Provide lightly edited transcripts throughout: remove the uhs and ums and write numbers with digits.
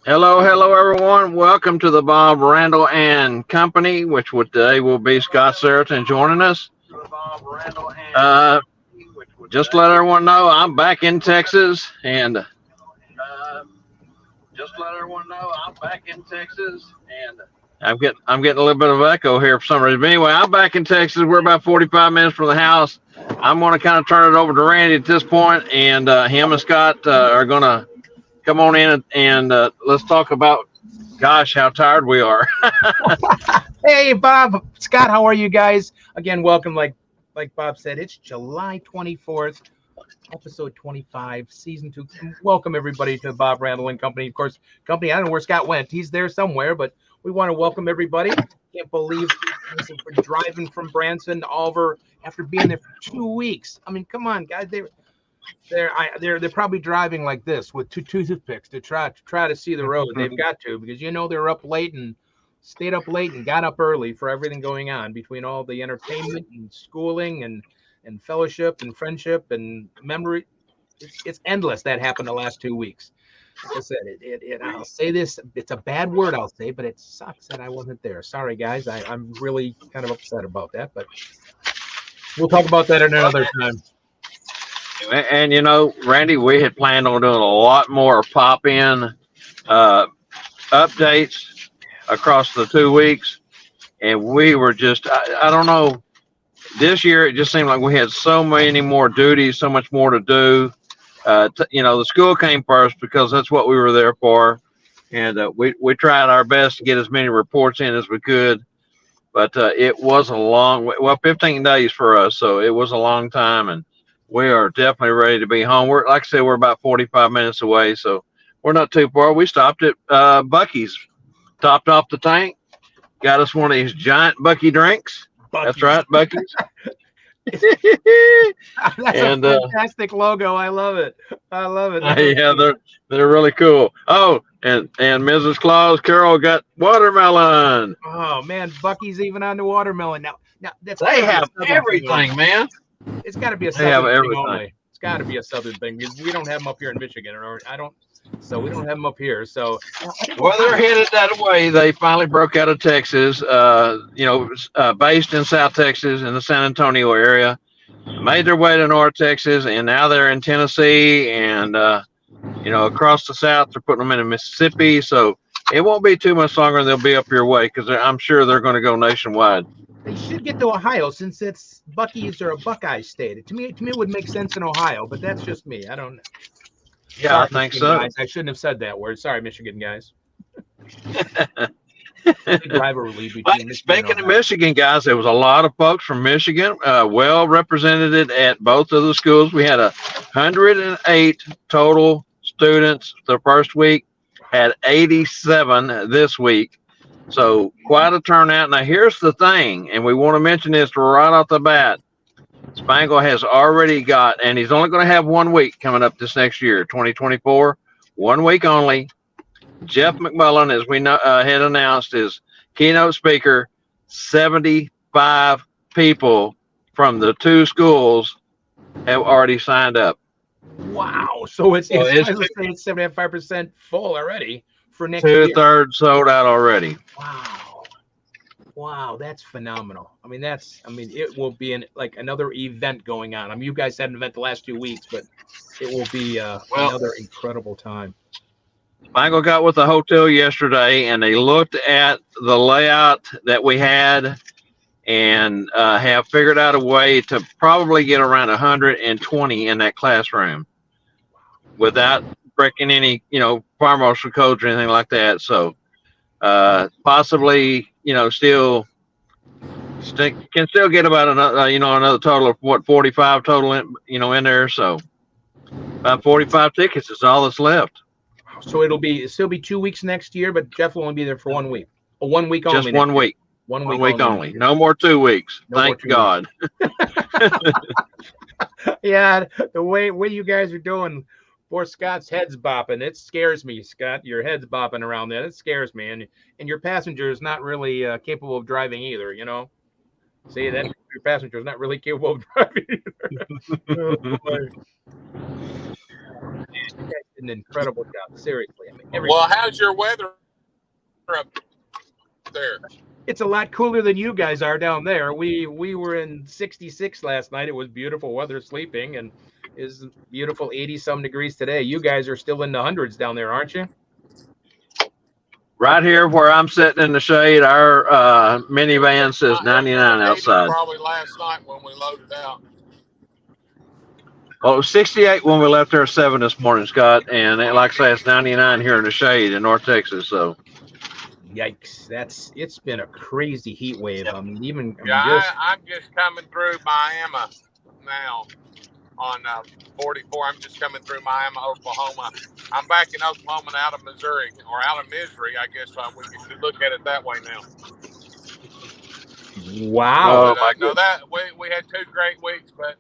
Hello, everyone. Welcome to the Bob Randall and Company, which today will be Scott Seriton joining us. Uh, just to let everyone know, I'm back in Texas, and I'm getting a little bit of echo here for some reason. But anyway, I'm back in Texas. We're about 45 minutes from the house. I'm going to kind of turn it over to Randy at this point, and him and Scott are going to come on in and let's talk about, gosh, how tired we are. Hey, Bob, Scott, how are you guys? Again, welcome. Like Bob said, it's July 24th, episode 25, season 2. Welcome everybody to Bob Randall and Company. Of course, company. I don't know where Scott went. He's there somewhere, but we want to welcome everybody. Can't believe we're driving from Branson to Oliver after being there for 2 weeks. I mean, come on, guys. They're probably driving like this with two toothpicks to try to see the road. They've got to, because they're up late and stayed up late and got up early for everything going on between all the entertainment and schooling and fellowship and friendship and memory. It's endless. That happened the last 2 weeks. Like I said, I'll say this. It's a bad word, I'll say, but it sucks that I wasn't there. Sorry, guys. I'm really kind of upset about that, but we'll talk about that at another time. And Randy, we had planned on doing a lot more pop in updates across the 2 weeks, and we were just, I don't know, this year it just seemed like we had so many more duties, so much more to do. The school came first because that's what we were there for, and we tried our best to get as many reports in as we could. But it was a long, well, 15 days for us, so it was a long time, and we are definitely ready to be home. We're, like I said, we're about 45 minutes away, so we're not too far. We stopped at Bucky's, topped off the tank, got us one of these giant Bucky drinks. That's Bucky. right, Bucky's. That's and a fantastic logo. I love it. I love it. yeah, they're really cool. Oh, and Mrs. Claus Carol got watermelon. Oh man, Bucky's even on the watermelon now. Now that's They gotta be a have southern thing only. everything, man. It's got to be a They have southern thing everything. only. It's got to be a southern thing because we don't have them up here in Michigan, or I don't. So we don't have them up here. So Well, they're headed that way. They finally broke out of Texas. Based in South Texas in the San Antonio area, made their way to North Texas, and now they're in Tennessee, and across the South, they're putting them in Mississippi. So it won't be too much longer, and they'll be up your way because I'm sure they're going to go nationwide. they should get to Ohio since it's Bucky's or a Buckeye state. To me, it would make sense in Ohio, but that's just me. I don't. Yeah, Sorry, I think Michigan so. guys. I shouldn't have said that word. Sorry, Michigan guys. Big rivalry But between Michigan speaking and of Ohio. Michigan, guys, there was a lot of folks from Michigan, well represented at both of the schools. We had 108 total students the first week, had 87 this week. So quite a turnout. Now here's the thing, and we want to mention this right off the bat. Spangle has already got, and he's only going to have 1 week coming up this next year, 2024, 1 week only. Jeff McMullen, as we know, had announced, is keynote speaker. 75 people from the two schools have already signed up. Wow. So So it's I was saying it's 75% full already for next two year. thirds sold out already. Wow. Wow, that's phenomenal. It will be like another event going on. You guys had an event the last 2 weeks, but it will be Well, another incredible time. Michael got with the hotel yesterday, and they looked at the layout that we had and have figured out a way to probably get around 120 in that classroom without breaking any, fire marshal codes or anything like that. So possibly, can still get about another total of what, 45 total in there. So about 45 tickets is all that's left. So it'll still be 2 weeks next year, but Jeff will only be there for 1 week. 1 week only. Just 1 week. 1 week 1 week only. only. No more 2 weeks. No more Thank 2 God. Yeah, the way you guys are doing, poor Scott's head's bopping. It scares me, Scott. Your head's bopping around there. It scares me, and your passenger is not really capable of driving either. See that your passenger is not really capable of driving either. Oh, boy. You guys an incredible job. Seriously, I mean, Well, how's your weather up there? it's a lot cooler than you guys are down there. We were in 66 last night. It was beautiful weather sleeping, and is beautiful 80 some degrees today. You guys are still in the hundreds down there, aren't you? Right here where I'm sitting in the shade, our minivan says It was in 99 the 80s outside. probably last night when we loaded out. Well, it was 68 when we left there at 7 this morning, Scott. And like I say, it's 99 here in the shade in North Texas. So, Yikes! It's been a crazy heat wave. I mean, Yeah, just I'm just coming through Miami now on 44. I'm just coming through Miami, Oklahoma. I'm back in Oklahoma and out of Missouri, or out of misery, I guess we should look at it that way now. wow. oh my No, goodness. that we had 2 great weeks, but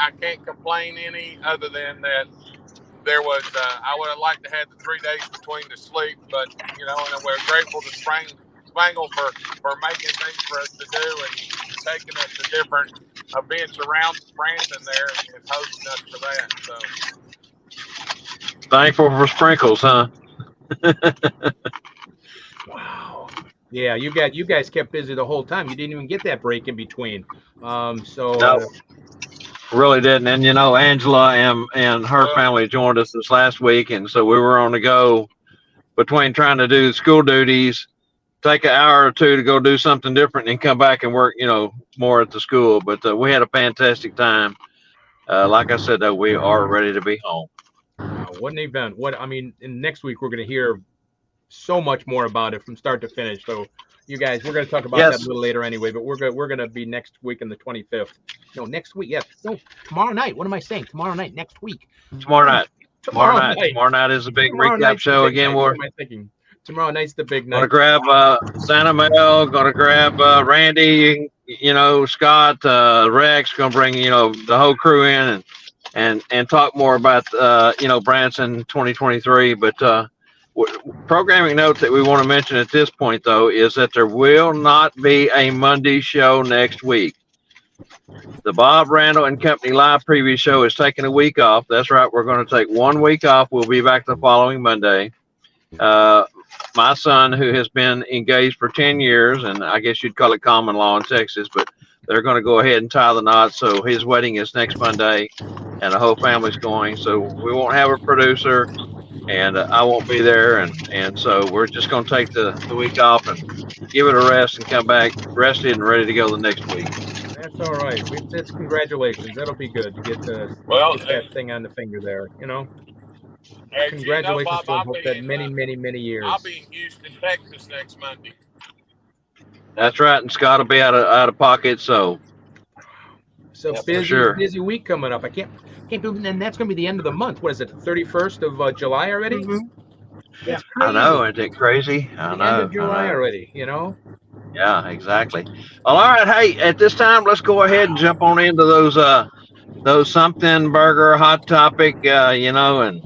I can't complain any other than that. There was I would have liked to have the 3 days between the sleep, but and we're grateful to Spangle for making things for us to do and taking us to different events around Branson there and hosting us for that. So Thankful for sprinkles, huh? Wow. Yeah, you guys kept busy the whole time. You didn't even get that break in between. So No, really didn't. And, Angela and her well, family joined us this last week. And so we were on the go between trying to do school duties, take an hour or two to go do something different and come back and work, more at the school. But we had a fantastic time. Like I said, though, we are ready to be home. wow, what an event. What I mean, in next week we're going to hear so much more about it from start to finish. So you guys, we're going to talk about that a Yes, little later anyway, but we're going to be next week on the 25th. No, next week. Yes. No, tomorrow night. What am I saying? Tomorrow night, next week. tomorrow night. Tomorrow Tomorrow night. night. Tomorrow night is a big Tomorrow recap night's the show big again. night. What We're am I thinking? Tomorrow night's the big gonna night. grab Santa Mel, gonna grab Randy, Scott, Rex, gonna bring the whole crew in and talk more about Branson 2023. But programming note that we want to mention at this point though is that there will not be a Monday show next week. The Bob Randall and Company live preview show is taking a week off. That's right. We're going to take 1 week off. We'll be back the following Monday. Uh, my son, who has been engaged for 10 years, and I guess you'd call it common law in Texas, but they're going to go ahead and tie the knot. So his wedding is next Monday, and the whole family's going. So we won't have a producer, and I won't be there. And so we're just going to take the week off and give it a rest and come back rested and ready to go the next week. That's all right. That's congratulations. That'll be good to get well, that thing on the finger there. as you know, Congratulations Bob, to them. Hope that many I'll years. be in Houston, Texas next Monday. That's right. And Scott will be out of pocket. So So Yep. for sure. busy week coming up. I can't believe, and that's going to be the end of the month. What is it? 31st of July already? Mm-hmm. That's I crazy. know. Isn't it crazy? I The know. end of July I know. already. Yeah, exactly. Well, all right. Hey, at this time, let's go ahead and jump on into those something burger hot topic. And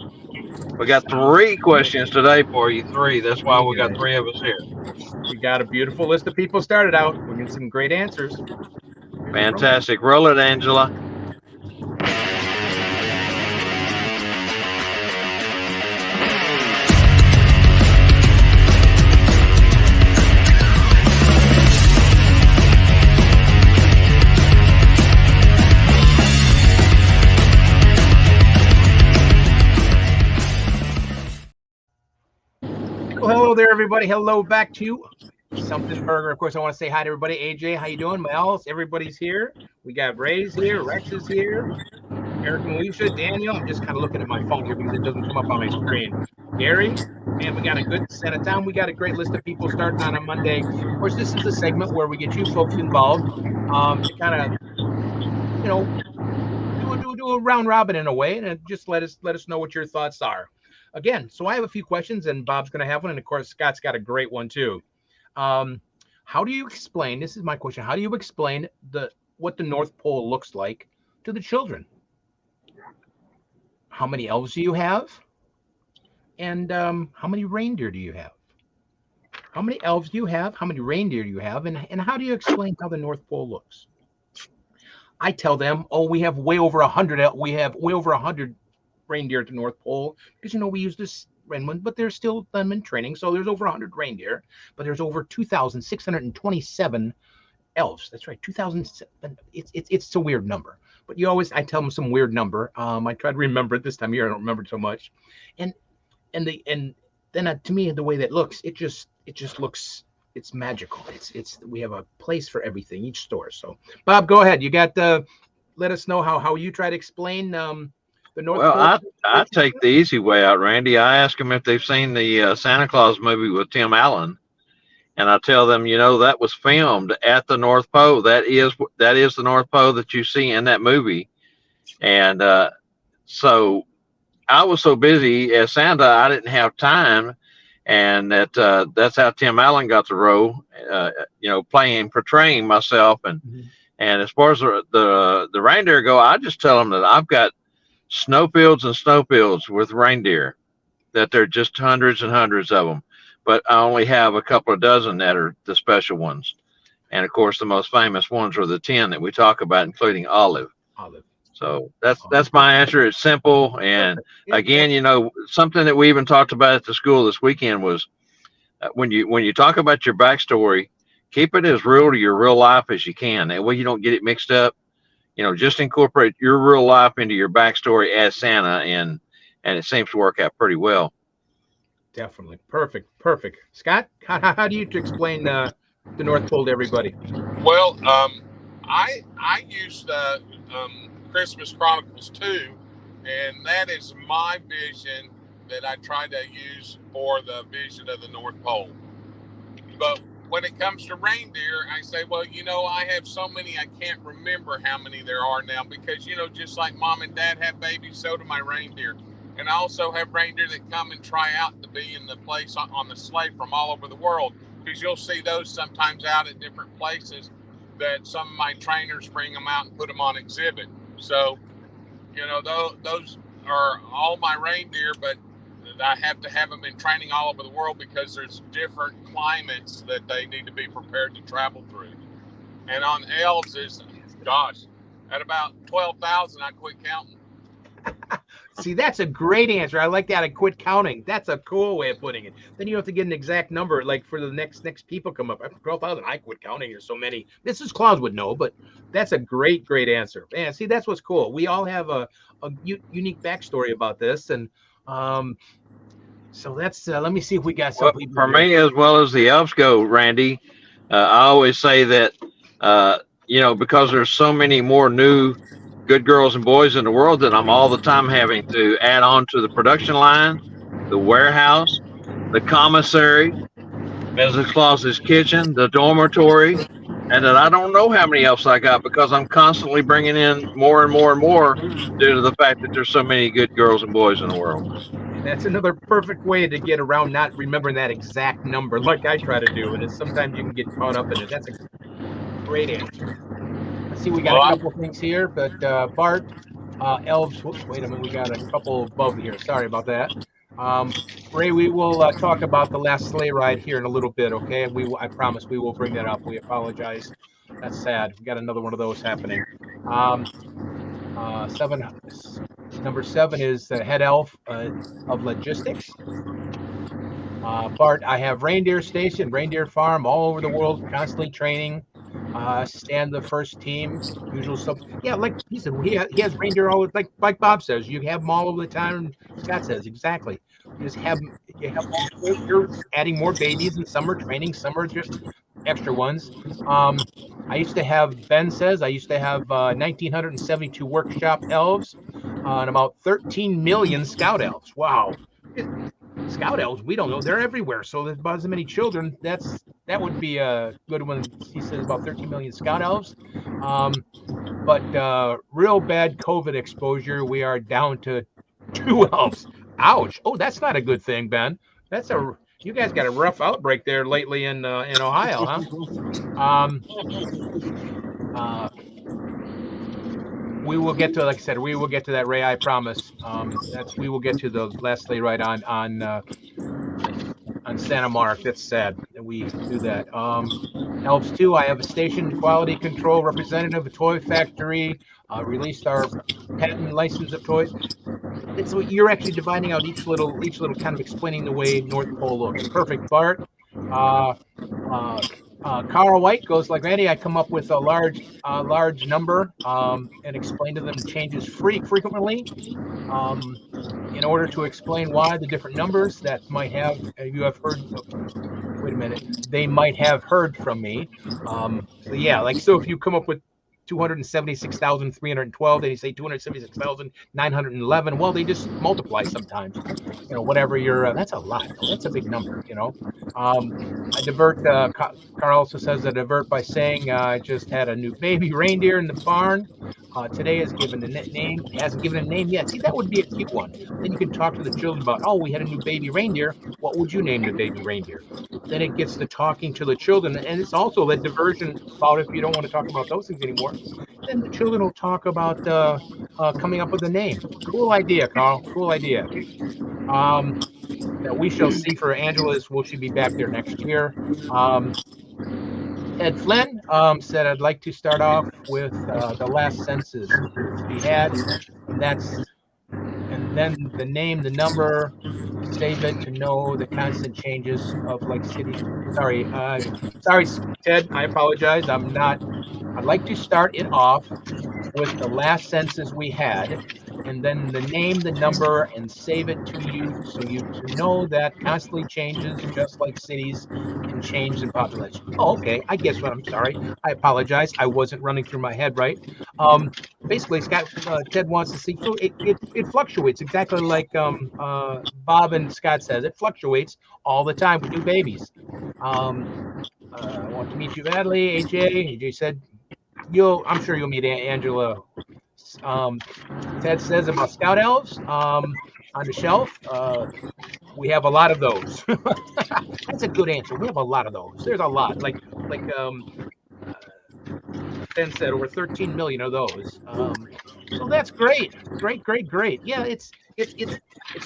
we got 3 questions today for you. 3. That's why we got 3 of us here. We got a beautiful list of people started out. We're getting some great answers. Fantastic. Roll it, Angela. Well, hello there, everybody. Hello back to Something Burger. Of course, I want to say hi to everybody. AJ, how you doing? Miles, everybody's here. We got Ray's here. Rex is here. Eric and Alicia, Daniel. I'm just kind of looking at my phone here because it doesn't come up on my screen. Gary, and we got a good set of time. We got a great list of people starting on a Monday. Of course, this is the segment where we get you folks involved to kind of, do a round robin in a way, and just let us know what your thoughts are. Again, so I have a few questions, and Bob's going to have one, and of course, Scott's got a great one too. How do you explain? This is my question. How do you explain what the North Pole looks like to the children? How many elves do you have? And how many reindeer do you have? How many elves do you have? How many reindeer do you have? And how do you explain how the North Pole looks? I tell them, oh, we have way over 100. We have way over 100 reindeer at the North Pole because we use this one, but there's still them in training. So there's over 100 reindeer, but there's over 2,627 elves. That's right, 2,007. It's a weird number, but I tell them some weird number. I try to remember it this time of year. I don't remember it so much, and then to me, the way that looks, it just looks, it's magical. We have a place for everything, each store. So Bob, go ahead. You got let us know how you try to explain the North Pole. Well, I take the easy way out, Randy. I ask them if they've seen the Santa Claus movie with Tim Allen, and I tell them, that was filmed at the North Pole. That is the North Pole that you see in that movie. And so I was so busy as Santa, I didn't have time, and that's how Tim Allen got the role. Portraying myself, and as far as the reindeer go, I just tell them that I've got snowfields and snowfields with reindeer, that they're just hundreds and hundreds of them, but I only have a couple of dozen that are the special ones. And of course, the most famous ones are the 10 that we talk about, including Olive. So that's my answer. It's simple. And again, something that we even talked about at the school this weekend was when you talk about your backstory, keep it as real to your real life as you can. That way you don't get it mixed up. Just incorporate your real life into your backstory as Santa, and it seems to work out pretty well. Definitely. Perfect. Scott, how do you explain the North Pole to everybody? Well, I used Christmas Chronicles 2, and that is my vision that I try to use for the vision of the North Pole. But when it comes to reindeer, I say, well, I have so many, I can't remember how many there are now because, just like mom and dad have babies, so do my reindeer. And I also have reindeer that come and try out to be in the place on the sleigh from all over the world, because you'll see those sometimes out at different places that some of my trainers bring them out and put them on exhibit. So, those are all my reindeer, but I have to have them in training all over the world because there's different climates that they need to be prepared to travel through. And on elves at about 12,000, I quit counting. See, that's a great answer. I like that. I quit counting. That's a cool way of putting it. Then you have to get an exact number, like for the next people come up. 12,000. I quit counting. There's so many. Mrs. Claus would know, but that's a great answer. Man, see, that's what's cool. We all have a unique backstory about this, and so that's. Let me see if we got something. For me, as well as the elves go, Randy, I always say that because there's so many more new good girls and boys in the world that I'm all the time having to add on to the production line, the warehouse, the commissary, Mrs. Claus's kitchen, the dormitory, and that I don't know how many elves I got because I'm constantly bringing in more and more and more due to the fact that there's so many good girls and boys in the world. That's another perfect way to get around not remembering that exact number like I try to do, and sometimes you can get caught up in it. That's a great answer. See, we got a couple things here, but Bart, elves. Whoops, wait a minute, we got a couple above here. Sorry about that. Ray, we will talk about the last sleigh ride here in a little bit. Okay, I promise we will bring that up. We apologize. That's sad. We got another one of those happening. Number 7 is the head elf of logistics. Bart, I have reindeer station, reindeer farm all over the world, constantly training. Stand the first team, usual stuff. Yeah, like he said, he has reindeer all, like Bob says, you have them all over the time. Scott says exactly. You're adding more babies, and some are training, some are just extra ones. I used to have 1,972 workshop elves and about 13 million scout elves. Wow. Scout elves, we don't know, they're everywhere, so there's about as many children. That would be a good one. He says about 13 million scout elves, but real bad COVID exposure, we are down to 2 elves. Ouch. Oh, that's not a good thing, Ben. You guys got a rough outbreak there lately in Ohio, huh? We will get to, like I said, we will get to that, Ray. I promise. We will get to the last sleigh ride on Santa Mark. That's sad that we do that. Elves 2, I have a station quality control representative, a toy factory, released our patent license of toys. And so you're actually dividing out each little kind of explaining the way North Pole looks. Perfect, Bart. Uh, uh, Carl White goes like Randy. I come up with a large number and explain to them changes frequently in order to explain why the different numbers that might have you have heard. Wait a minute, they might have heard from me. So yeah, like so if you come up with 276,312, then you say 276,911. Well, they just multiply sometimes, whatever you're, that's a lot though. That's a big number. I divert, Carl also says I divert by saying I just had a new baby reindeer in the barn. Today has given a name, hasn't given a name yet. See, that would be a cute one. Then you can talk to the children about, oh, we had a new baby reindeer. What would you name the baby reindeer? Then it gets to talking to the children. And it's also a diversion about if you don't want to talk about those things anymore. Then the children will talk about coming up with a name. Cool idea, Carl. Cool idea. That we shall see for Angela's. Will she be back there next year? Ed Flynn said, I'd like to start off with the last census we had, and then the name, the number, save it to know the constant changes of like cities. Sorry, Ted. I apologize. I'd like to start it off with the last census we had, and then the name, the number, and save it to you so you to know that constantly changes, just like cities can change in population. Oh, okay. I guess what I'm sorry. I apologize. I wasn't running through my head right. Basically, Scott, Ted wants to see. So it fluctuates exactly like Bob and Scott says. It fluctuates all the time with new babies. I want to meet you badly, AJ. AJ said I'm sure you'll meet Angela. Ted says about scout elves on the shelf. We have a lot of those. That's a good answer. We have a lot of those. There's a lot. Like Ben said, over 13 million of those. So that's great. Great. Yeah, it's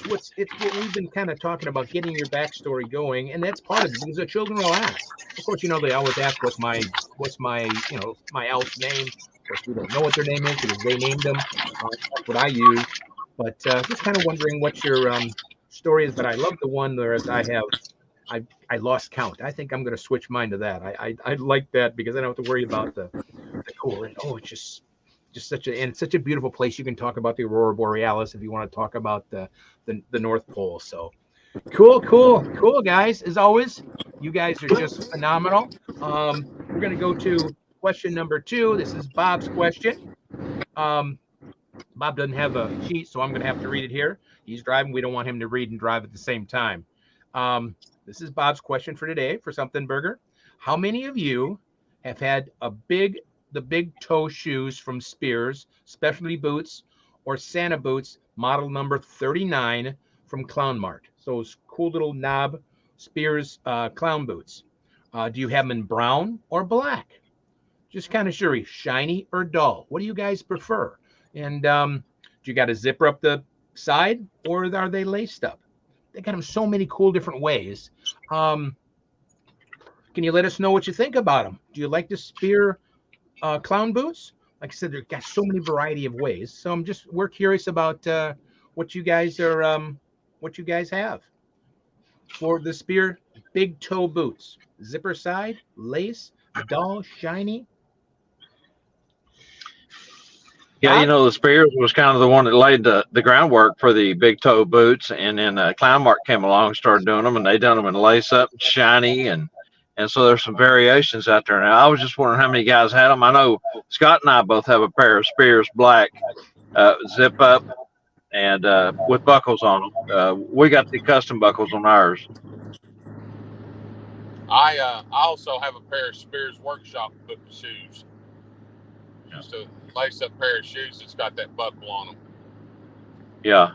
what we've been kind of talking about, getting your backstory going, and that's part of it because the children will ask. Of course, they always ask what's my my elf's name. Of course, we don't know what their name is because they named them. That's what I use. But just kind of wondering what your story is. But I love the one where I lost count. I think I'm going to switch mine to that. I like that because I don't have to worry about the cool. And it's just such a beautiful place. You can talk about the aurora borealis if you want to talk about the North Pole. So cool guys. As always, you guys are just phenomenal. We're going to go to question number 2. This is Bob's question. Bob doesn't have a sheet, so I'm going to have to read it here. He's driving. We don't want him to read and drive at the same time. This is Bob's question for today for Something Burger. How many of you have had the big toe shoes from Spears, specialty boots, or Santa boots, model number 39 from Clown Mart? Those cool little knob Spears clown boots. Do you have them in brown or black? Just kind of shiny or dull? What do you guys prefer? And do you got to zipper up the side, or are they laced up? They got them so many cool different ways. Can you let us know what you think about them? Do you like the Spear clown boots? Like I said, they've got so many variety of ways. So we're curious about what you guys have for the Spear big toe boots. Zipper side, lace, dull, shiny. Yeah, the Spears was kind of the one that laid the groundwork for the big toe boots, and then Clown Mart came along and started doing them, and they done them in lace up and shiny, and so there's some variations out there now. I was just wondering how many guys had them. I know Scott and I both have a pair of Spears black zip up and with buckles on them. We got the custom buckles on ours. I also have a pair of Spears Workshop book shoes. Just a lace up pair of shoes that's got that buckle on them. Yeah.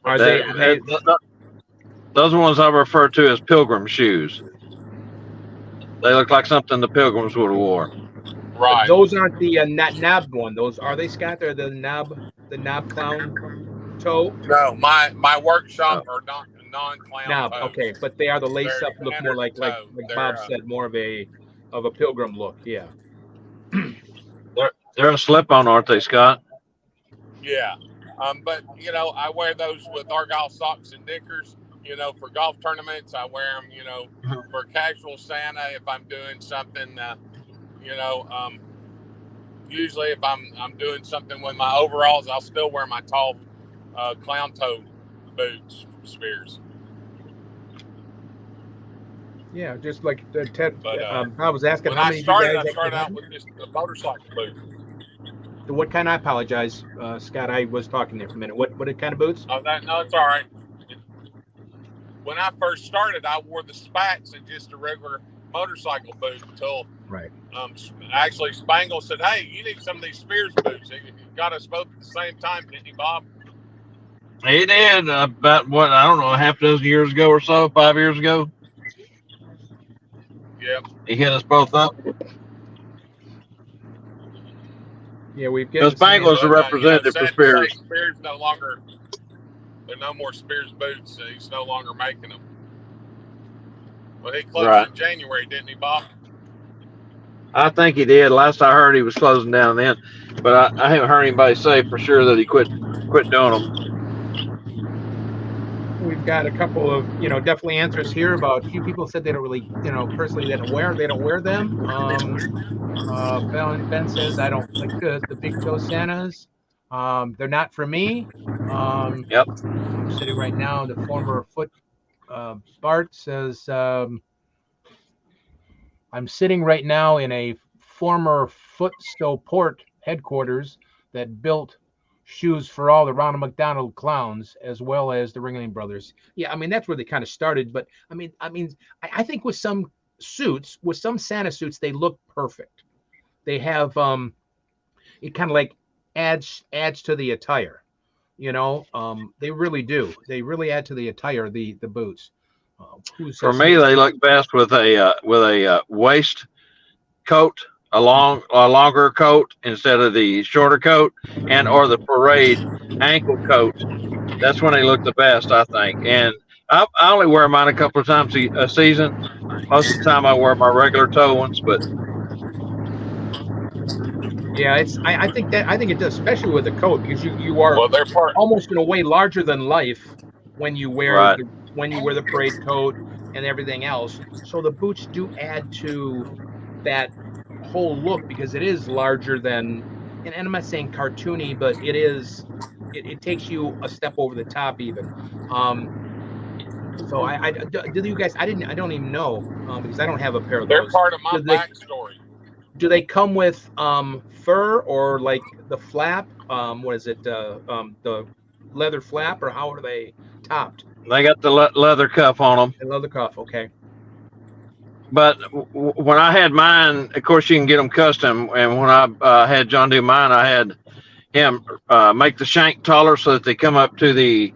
Are those are ones I refer to as pilgrim shoes. They look like something the pilgrims would have wore. Right. Those aren't the knob one. Those are they, Scott? They're the knob clown toe. No, my workshop are non-clown knob. toes. Okay, but they are the lace They're up. Look more like toe. Bob said, more of a of a pilgrim look. Yeah. They're a slip on, aren't they, Scott? Yeah. But I wear those with Argyle socks and knickers. For golf tournaments, I wear them. For casual Santa, if I'm doing something. You know, um, Usually if I'm doing something with my overalls, I'll still wear my tall clown toe boots, Spears. Yeah, just like Ted. But I was asking when how I many of you started, guys I actually started have out them? with just the motorcycle boots. What kind? I apologize, Scott. I was talking there for a minute. What kind of boots? Oh, no, it's all right. When I first started, I wore the spats and just a regular motorcycle boot until Right. actually Spangle said, "Hey, you need some of these Spears boots." He got us both at the same time, didn't he, Bob? He did about what I don't know, a half dozen years ago or so, 5 years ago. Yeah. He hit us both up. Yeah, we've Because getting some. Bangles a But representative for sad to say, Spears. Spears no longer. There are no more Spears boots. He's no longer making them. Well, he closed Right. in January, didn't he, Bob? I think he did. Last I heard, he was closing down then, but I haven't heard anybody say for sure that he quit doing them. We've got a couple of definitely answers here about a few people said they don't really personally they don't wear them. Ben says I don't like the big toe Santas. They're not for me. Yep. I'm sitting right now. The former foot Bart says I'm sitting right now in a former Foot Port headquarters that built shoes for all the Ronald McDonald clowns as well as the Ringling Brothers. Yeah, I mean that's where they kind of started. But I think with some suits, with some Santa suits, they look perfect. They have it kind of like adds to the attire. They really do. They really add to the attire. The boots. For me, they look best with a waist coat, a longer coat instead of the shorter coat, and or the parade ankle coat. That's when they look the best, I think. And I only wear mine a couple of times a season. Most of the time, I wear my regular toe ones, but yeah, I think it does, especially with the coat, because you are they're part. almost in a way larger than life when you wear right. the parade coat and everything else. So the boots do add to that whole look because it is larger than, and I'm not saying cartoony, but it is. It takes you a step over the top even. So do you guys? I don't even know because I don't have a pair of They're those. part of my backstory. Do they come with fur or like the flap? What is it? The leather flap, or how are they topped? They got the leather cuff on them. The leather cuff. Okay. But when I had mine, of course, you can get them custom. And when I had John do mine, I had him make the shank taller so that they come up to the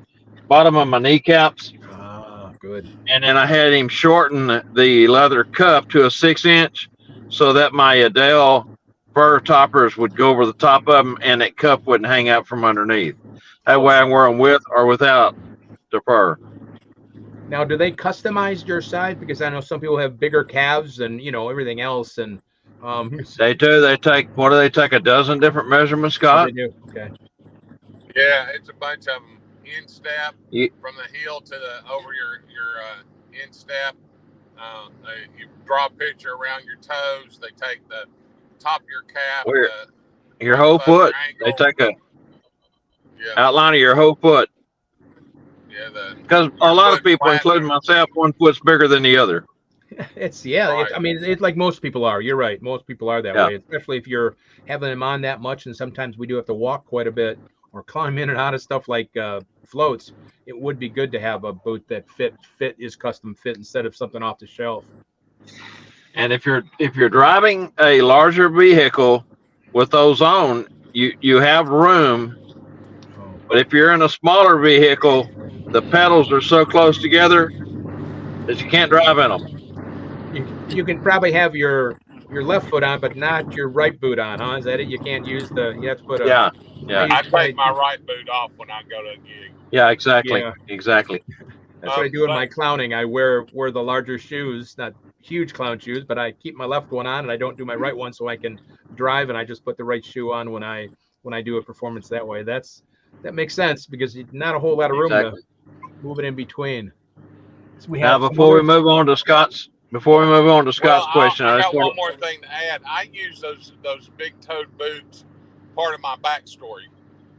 bottom of my kneecaps. Ah, good. And then I had him shorten the leather cuff to a 6-inch so that my Adele fur toppers would go over the top of them and that cuff wouldn't hang out from underneath. That way I can wear them with or without the fur. Now, do they customize your size? Because I know some people have bigger calves and everything else, and they do. They take a dozen different measurements, Scott? They do. Okay. Yeah, it's a bunch of them. Instep You, from the heel to the over your instep. You draw a picture around your toes. They take the top of your calf. Your whole foot. They take a outline of your whole foot. Yeah, because a lot of people, including myself, one foot's bigger than the other. It's like most people are. You're right. Most people are that way, especially if you're having them on that much. And sometimes we do have to walk quite a bit or climb in and out of stuff like floats. It would be good to have a boot that fit is custom fit instead of something off the shelf. And if you're driving a larger vehicle with those on, you have room. But if you're in a smaller vehicle, the pedals are so close together that you can't drive in them. You can probably have your left foot on, but not your right boot on, huh? Is that it? You can't use you have to put a... Yeah. I take my right boot off when I go to a gig. Yeah, exactly. Yeah. Exactly. That's what I do in my clowning. I wear the larger shoes, not huge clown shoes, but I keep my left one on and I don't do my right one so I can drive, and I just put the right shoe on when I do a performance that way. That makes sense because not a whole lot of room to Exactly. move it in between. So we Now, have some other. before we move on to Well, Scott's question, I I just got one want more thing to add. I use those big-toed boots, part of my backstory,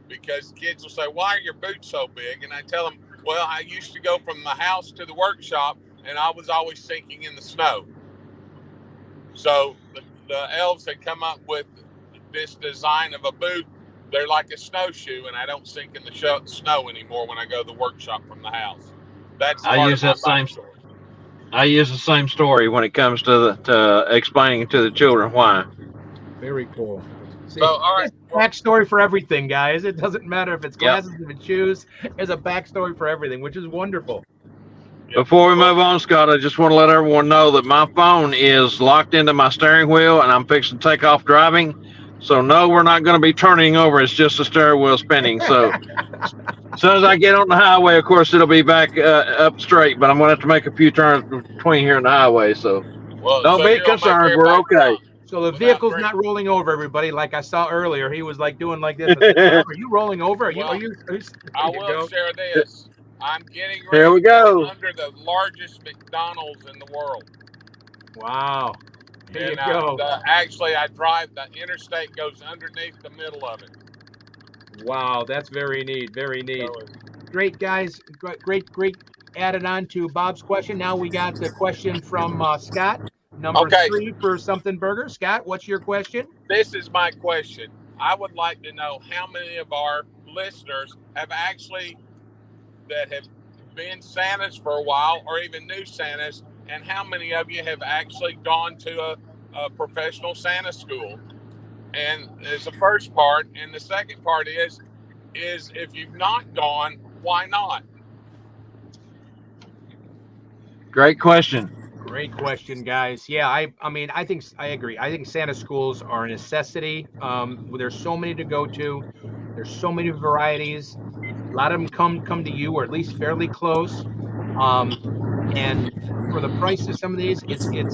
because kids will say, "Why are your boots so big?" And I tell them, "Well, I used to go from the house to the workshop, and I was always sinking in the snow." So the elves had come up with this design of a boot. They're like a snowshoe, and I don't sink in the snow anymore when I go to the workshop from the house. That's I part use of my that same backstory. I use the same story when it comes to explaining to the children why. Very cool. So, See, all right. there's a backstory for everything, guys. It doesn't matter if it's Yep. glasses, if it's shoes. There's a backstory for everything, which is wonderful. Before we Well, move on, Scott, I just want to let everyone know that my phone is locked into my steering wheel and I'm fixing to take off driving. So no, we're not going to be turning over. It's just the steering wheel spinning. So as soon as I get on the highway, of course, it'll be back up straight. But I'm going to have to make a few turns between here and the highway. So don't so be you're gonna make concerned. We're everybody okay. drunk So the without vehicle's not drinking. rolling over, everybody. Like I saw earlier, he was like doing like this. I said, "Bob, are you rolling over? Are you? Well, There I you will go." share this. I'm getting Here ready we to go go. under the largest McDonald's in the world. Wow. There you And go. actually, I drive, the interstate goes underneath the middle of it. Wow, that's very neat. Very neat. So Great, guys. Great. Added on to Bob's question. Now we got the question from Scott, number okay, 3 for Something Burger. Scott, what's your question? this is my question. I would like to know how many of our listeners have actually, that have been Santas for a while or even new Santas, and how many of you have actually gone to a professional Santa school? And there's the first part. And the second part is if you've not gone, why not? Great question. Great question, guys. Yeah, I mean, I think I agree. I think Santa schools are a necessity. There's so many to go to. There's so many varieties. A lot of them come to you, or at least fairly close. And for the price of some of these, it's you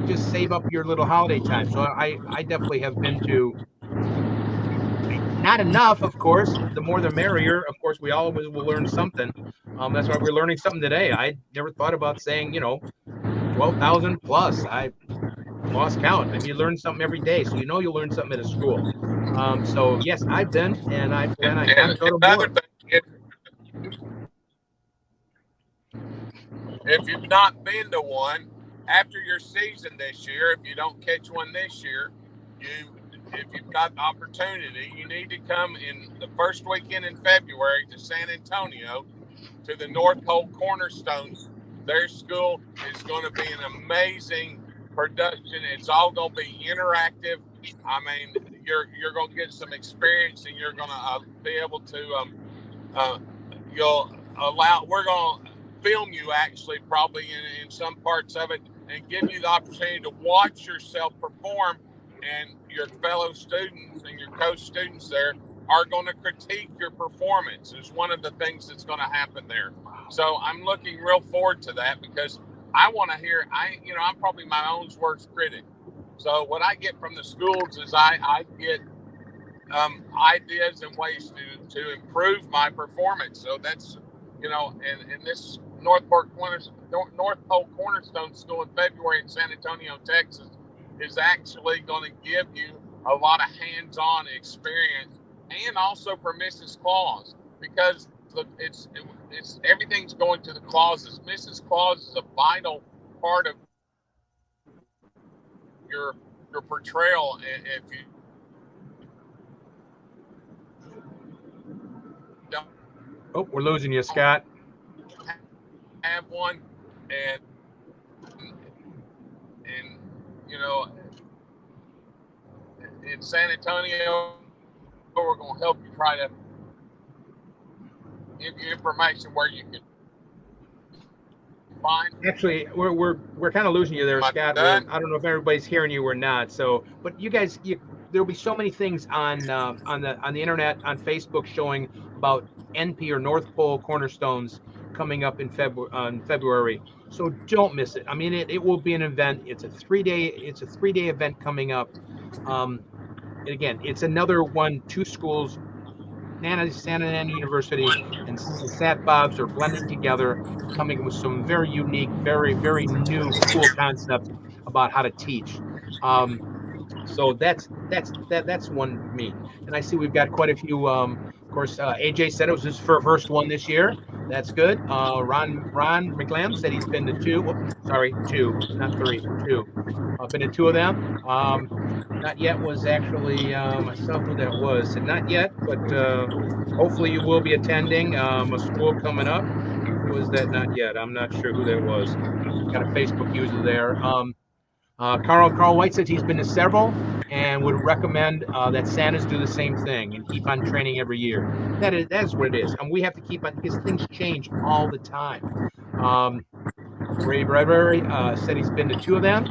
just save up your little holiday time. So I definitely have been to. Not enough, of course. The more the merrier. Of course, we always will learn something. That's why we're learning something today. I never thought about saying, 12,000 plus. I lost count. I mean, you learn something every day, so you'll learn something at a school. So yes, I've been, and I plan on And go to another more. thing, if you've not been to one, after your season this year, if you don't catch one this year, if you've got opportunity, you need to come in the first weekend in February to San Antonio to the North Pole Cornerstones. Their school is going to be an amazing production. It's all going to be interactive. I mean, you're going to get some experience, and you're going to be able to we're going to film you actually probably in some parts of it, and give you the opportunity to watch yourself perform, and your fellow students and your co-students there are going to critique your performance. Is one of the things that's going to happen there. So I'm looking real forward to that, because I want to hear. I'm probably my own worst critic. So what I get from the schools is I get ideas and ways to improve my performance. So that's, and this North Pole Cornerstone School in February in San Antonio, Texas, is actually going to give you a lot of hands-on experience, and also for Mrs. Claus, because it's everything's going to the Clauses. Mrs. Claus is a vital part of your portrayal. If you don't We're losing you, Scott. have one, and in San Antonio, we're going to help you try to give you information where you can find. Actually, we're kind of losing you there, Scott. I don't know if everybody's hearing you or not. So, but you guys, there'll be so many things on the internet, on Facebook, showing about NP or North Pole Cornerstones coming up in February. So don't miss it. I mean, it will be an event. It's a 3-day event coming up. And again, it's another one. Two schools, Santa Ana University and Sat Bob's are blending together, coming with some very unique, very new, cool concepts about how to teach. So that's one meet. And I see we've got quite a few. Of course, AJ said it was his first one this year. That's good. Ron McLam said he's been to two. Whoops, sorry, two, not three, two. Been to two of them. Not yet was actually I saw who that was. Said not yet, but hopefully you will be attending a school coming up. Who was that? Not yet. I'm not sure who that was. Got a Facebook user there. Carl White says he's been to several and would recommend that Santas do the same thing and keep on training every year. That's what it is, and we have to keep on because things change all the time. Ray Bradbury said he's been to two of them.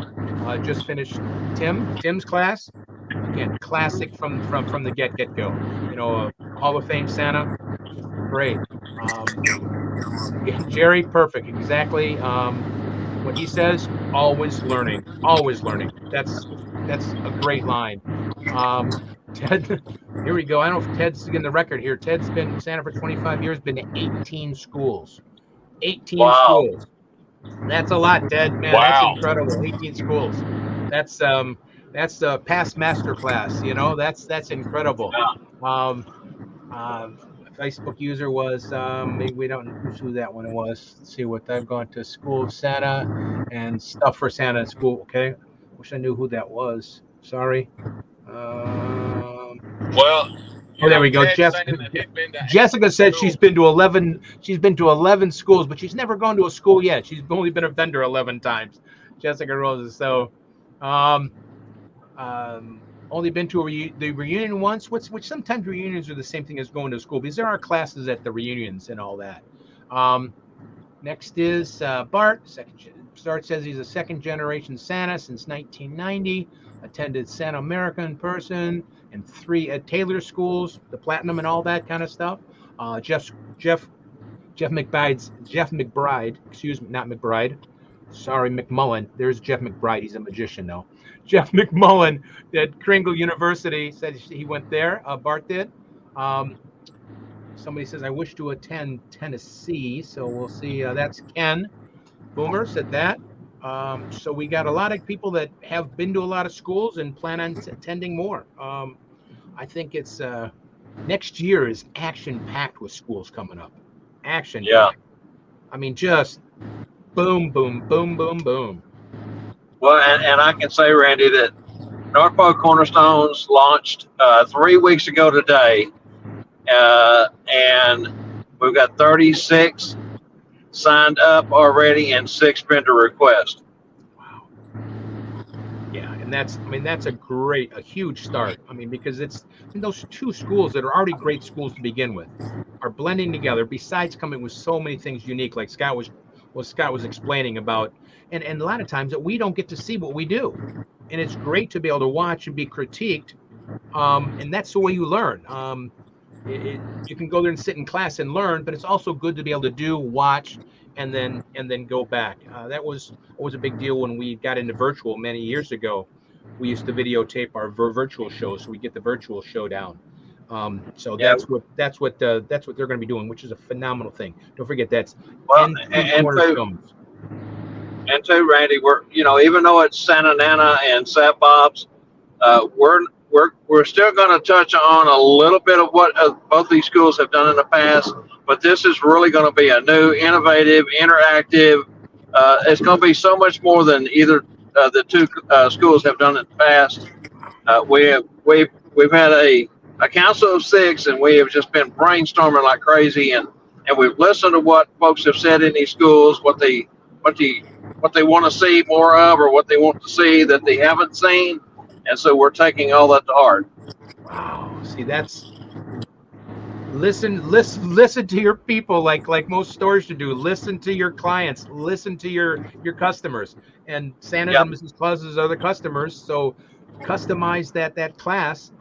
Just finished Tim's class. Again, classic from the get go. You know, Hall of Fame Santa, great. Jerry, perfect, exactly. What he says, always learning. That's a great line. Ted, here we go. I don't know if Ted's getting the record here. Ted's been Santa for 25 years, been to 18 schools. 18 schools. That's a lot, Ted. Man, that's incredible. 18 schools. That's a past master class. You know, that's incredible. Facebook user was maybe we don't know who that one was. Let's see what I've gone to school of Santa and stuff for Santa school. Okay, wish I knew who that was. Sorry. Well, there we go. Jessica said she's been to 11. She's been to 11 schools, but she's never gone to a school yet. She's only been a vendor 11 times. Jessica Roses. So, only been to the reunion once, which sometimes reunions are the same thing as going to school because there are classes at the reunions and all that. Next is Bart. Bart says he's a second generation Santa since 1990. Attended Santa America in person and 3 at Taylor schools, the Platinum and all that kind of stuff. Jeff McBride, excuse me, not McBride. Sorry, McMullen. There's Jeff McBride. He's a magician now. Jeff McMullen at Kringle University said he went there. Bart did. Somebody says, I wish to attend Tennessee. So we'll see. That's Ken Boomer said that. So we got a lot of people that have been to a lot of schools and plan on attending more. I think it's next year is action-packed with schools coming up. Action. Yeah. I mean, just boom, boom, boom, boom, boom. Well, and I can say, Randy, that North Pole Cornerstones launched 3 weeks ago today, and we've got 36 signed up already and 6 vendor requests. Wow. Yeah, and that's a huge start. I mean, because those 2 schools that are already great schools to begin with are blending together. Besides coming with so many things unique, like Scott was explaining about. And a lot of times that we don't get to see what we do. And it's great to be able to watch and be critiqued. And that's the way you learn. You can go there and sit in class and learn, but it's also good to be able to watch, and then go back. That was always a big deal when we got into virtual many years ago. We used to videotape our virtual shows, so we get the virtual show down. So yeah. That's what they're going to be doing, which is a phenomenal thing. Don't forget that's and too, Randy, we're even though it's Santa Ana and Sat Bob's, we're still going to touch on a little bit of what both these schools have done in the past, but this is really going to be a new, innovative, interactive. It's going to be so much more than either the 2 schools have done in the past. We've had a council of 6, and we have just been brainstorming like crazy, and we've listened to what folks have said in these schools, what they want to see more of, or what they want to see that they haven't seen. And so we're taking all that to heart. Wow. See, that's listen to your people like most stores should do. Listen to your clients, listen to your customers. And Santa's and Mrs. Claus's are the customers. So customize that class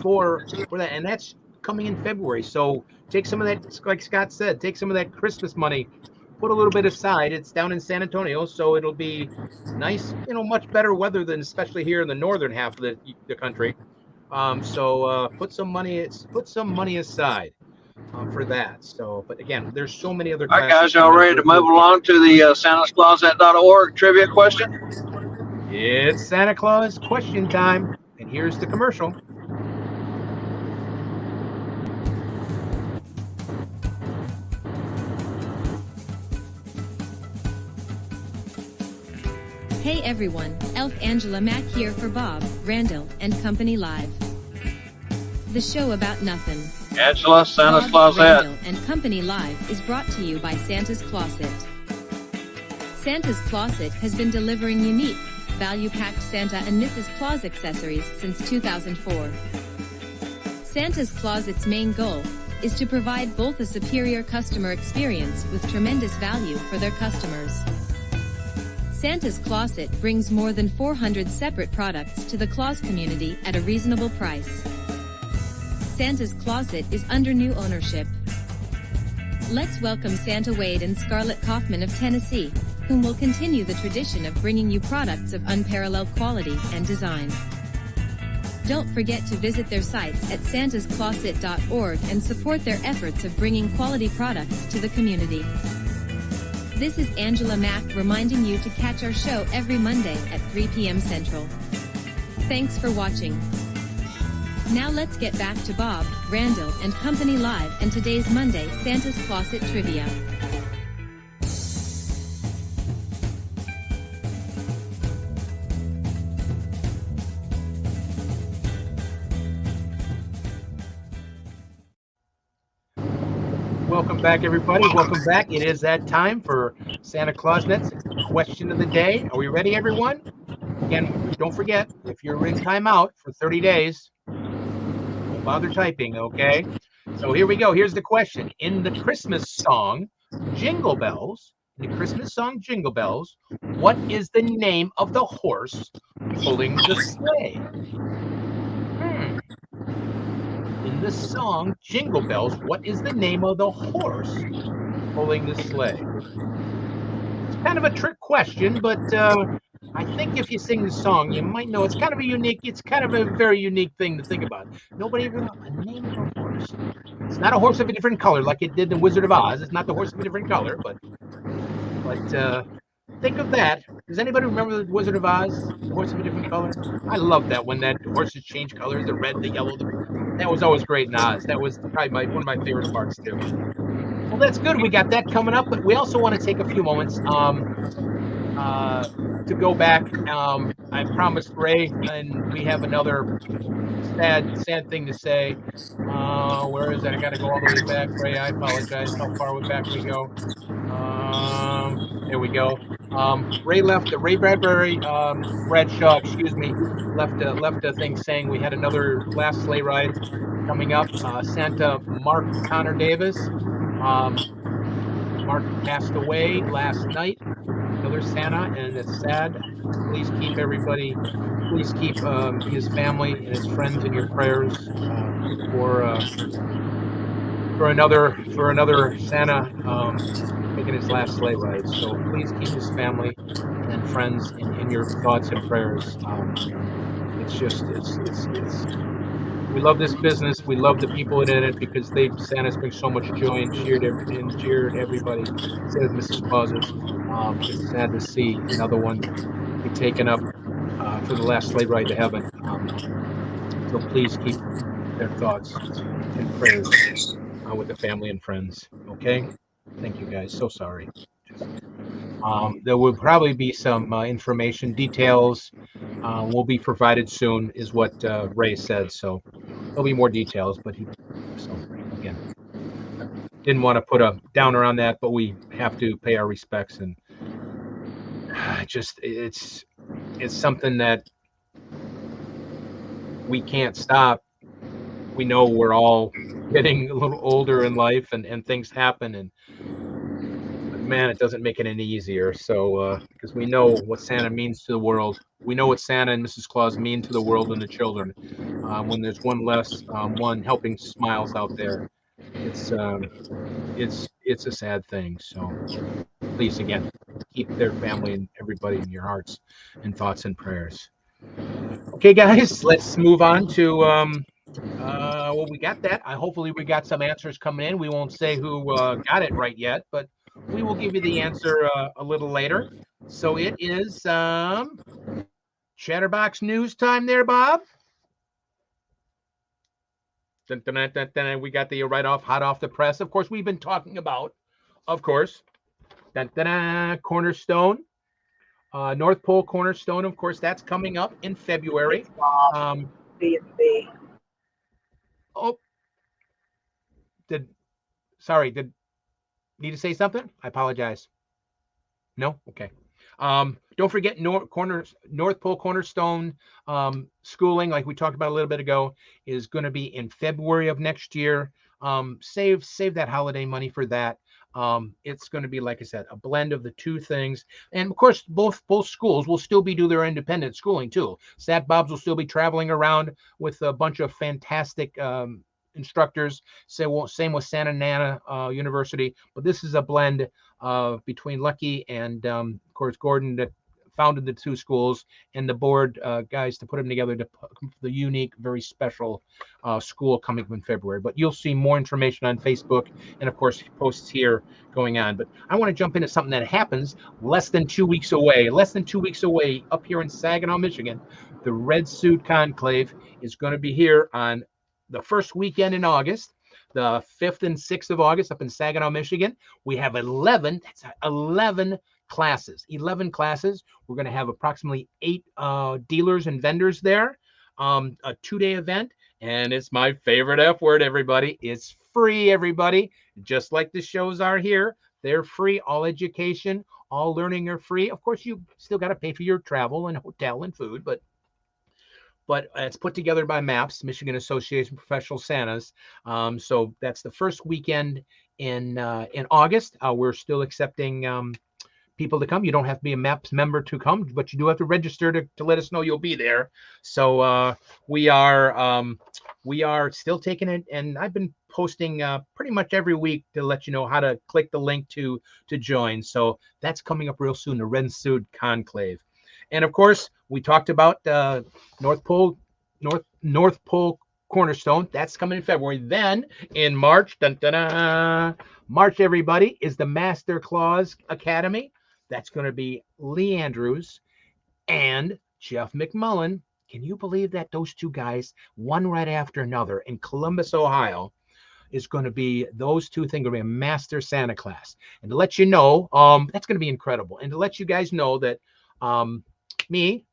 for that. And that's coming in February. So take some of that, like Scott said, take some of that Christmas money, put a little bit aside. It's down in San Antonio, so it'll be nice, much better weather than especially here in the northern half of the country. So put some money aside for that. So, but again, there's so many other All right, classes guys, y'all coming up. ready to move along to the SantaClausEt.org trivia question? It's Santa Claus question time, and here's the commercial. Hey everyone, Elf Angela Mack here for Bob, Randyl, and Company Live. The show about nothing. Angela, Santa's Bob, Clausette. Randyl, and Company Live is brought to you by Santa's Closet. Santa's Closet has been delivering unique, value-packed Santa and Mrs. Claus accessories since 2004. Santa's Closet's main goal is to provide both a superior customer experience with tremendous value for their customers. Santa's Closet brings more than 400 separate products to the Claus community at a reasonable price. Santa's Closet is under new ownership. Let's welcome Santa Wade and Scarlett Kaufman of Tennessee, whom will continue the tradition of bringing you products of unparalleled quality and design. Don't forget to visit their sites at santascloset.org and support their efforts of bringing quality products to the community. This is Angela Mack reminding you to catch our show every Monday at 3 p.m. Central. Thanks for watching. Now let's get back to Bob, Randyl, and Company Live and today's Monday Santa's Closet Trivia. Welcome back, everybody. Welcome back. It is that time for Santa Clausnet's question of the day. Are we ready, everyone? Again, don't forget, if you're in timeout for 30 days, don't bother typing, okay? So here we go. Here's the question. In the Christmas song, Jingle Bells, what is the name of the horse pulling the sleigh? In the song Jingle Bells, what is the name of the horse pulling the sleigh? It's kind of a trick question, but I think if you sing the song, you might know it's kind of a very unique thing to think about. Nobody ever thought, the name of a horse. It's not a horse of a different color like it did in Wizard of Oz. It's not the horse of a different color, but think of that. Does anybody remember the Wizard of Oz, the horse of a different color? I love that when that horses change colors, the red, the yellow. That was always great in Oz. That was probably one of my favorite parts too. Well, that's good. We got that coming up, but we also want to take a few moments to go back. I promised Ray, and we have another sad thing to say. Where is that? I got to go all the way back. Ray, I apologize. How far back we go? There we go. Ray Bradbury, Bradshaw, excuse me, left a thing saying we had another last sleigh ride coming up. Santa Mark Connor Davis. Mark passed away last night. Another Santa, and it's sad. Please keep his family and his friends in your prayers for another Santa taking his last sleigh ride. So please keep his family and friends in your thoughts and prayers. We love this business. We love the people in it because Santa's brings so much joy and cheered everybody. Says Mrs. Clauses. It's sad to see another one be taken up for the last sleigh ride to heaven. So please keep their thoughts and prayers with the family and friends. Okay. Thank you, guys. So sorry. There will probably be some information, details will be provided soon, is what Ray said. So there'll be more details, but again, didn't want to put a downer on that, but we have to pay our respects, and it's something that we can't stop. We know we're all getting a little older in life, and things happen, and man, it doesn't make it any easier. So because we know what Santa means to the world, we know what Santa and Mrs. Claus mean to the world and the children. When there's one less one helping smiles out there, it's a sad thing. So please, again, keep their family and everybody in your hearts and thoughts and prayers. Okay, guys, let's move on to well, we got that. Hopefully we got some answers coming in. We won't say who got it right yet, but we will give you the answer a little later. So it is Chatterbox news time there, Bob. Dun, dun, dun, dun, dun. We got the right off, hot off the press. Of course, we've been talking about, of course, dun, dun, dun, Cornerstone, North Pole Cornerstone. Of course, that's coming up in February. B&B. Oh, did need to say something? I apologize. No? Okay. Don't forget North Pole Cornerstone schooling, like we talked about a little bit ago, is going to be in February of next year. Save that holiday money for that. It's going to be, like I said, a blend of the two things. And of course, both schools will still be do their independent schooling too. Sat Bobs will still be traveling around with a bunch of fantastic instructors. Same with Santa Ana University, but this is a blend between Lucky and of course Gordon that founded the two schools and the board guys to put them together to put the unique, very special school coming in February. But you'll see more information on Facebook and of course posts here going on. But I want to jump into something that happens less than 2 weeks away up here in Saginaw, Michigan. The Red Suit Conclave is going to be here on the first weekend in August, the 5th and 6th of August up in Saginaw, Michigan. We have 11 classes. 11 classes. We're going to have approximately 8 dealers and vendors there. A 2-day event. And it's my favorite F word, everybody. It's free, everybody. Just like the shows are here. They're free. All education, all learning are free. Of course, you still got to pay for your travel and hotel and food, but it's put together by MAPS, Michigan Association of Professional Santas. So that's the first weekend in August. We're still accepting people to come. You don't have to be a MAPS member to come, but you do have to register to let us know you'll be there. So we are still taking it, and I've been posting pretty much every week to let you know how to click the link to join. So that's coming up real soon, the Red Suit Conclave. And of course, we talked about North Pole Cornerstone. That's coming in February. Then in March, March, everybody, is the Master Claus Academy. That's going to be Lee Andrews and Jeff McMullen. Can you believe that those two guys, one right after another in Columbus, Ohio, is going to be those two things going to be a Master Santa class. And to let you know, that's going to be incredible. And to let you guys know that me,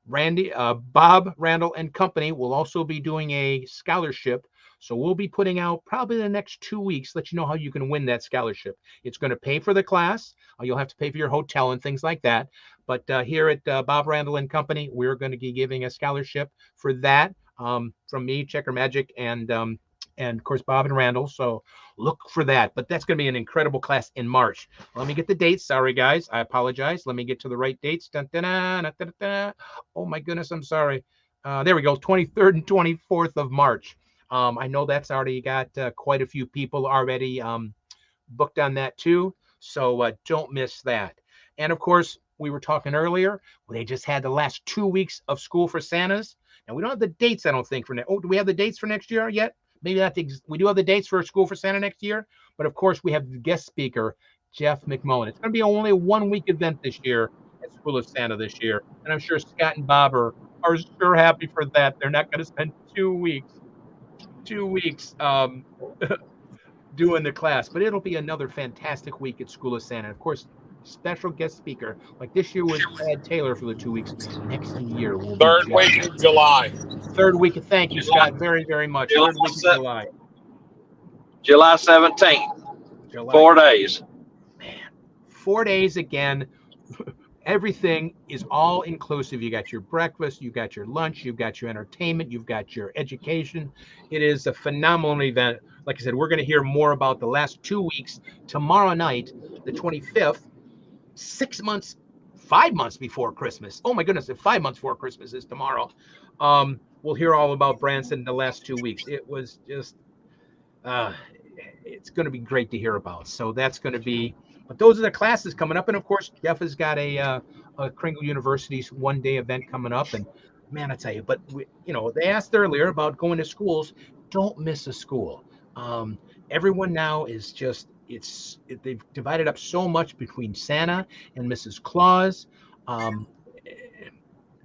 Randy, Bob, Randyl, and company will also be doing a scholarship. So we'll be putting out probably the next 2 weeks, let you know how you can win that scholarship. It's going to pay for the class. You'll have to pay for your hotel and things like that. But here at Bob, Randyl, and company, we're going to be giving a scholarship for that from me, Checker Magic, and of course Bob and Randyl. So look for that. But that's going to be an incredible class in March. Let me get the dates. Sorry, guys. I apologize. Let me get to the right dates. Dun, dun, dun, dun, dun, dun. Oh, my goodness. I'm sorry. There we go. 23rd and 24th of March. I know that's already got quite a few people already booked on that too. So don't miss that. And of course, we were talking earlier, they just had the last 2 weeks of School for Santas. And we don't have the dates, I don't think, for next. Oh, do we have the dates for next year yet? Maybe not. We do have the dates for School for Santa next year. But of course, we have the guest speaker, Jeff McMullen. It's going to be only a 1-week event this year at School of Santa this year. And I'm sure Scott and Bob are sure happy for that. They're not going to spend 2 weeks doing the class, but it'll be another fantastic week at School of Santa. Of course, special guest speaker like this year was Brad Taylor for the 2 weeks. Next year will be Third week of July. Third week. Thank you, Scott, very, very much. Third week of July. July 17th. July. 4 days. Man, 4 days again. Everything is all inclusive. You got your breakfast, you got your lunch, you've got your entertainment, you've got your education. It is a phenomenal event. Like I said, we're going to hear more about the last 2 weeks tomorrow night, the 25th, 5 months before Christmas. Oh my goodness, 5 months before Christmas is tomorrow. We'll hear all about Branson in the last 2 weeks. It was just it's going to be great to hear about. So that's going to be, but those are the classes coming up. And of course, Jeff has got a Kringle University's one-day event coming up. And man, I tell you, but they asked earlier about going to schools. Don't miss a school. Everyone now is just, they've divided up so much between Santa and Mrs. Claus. Um,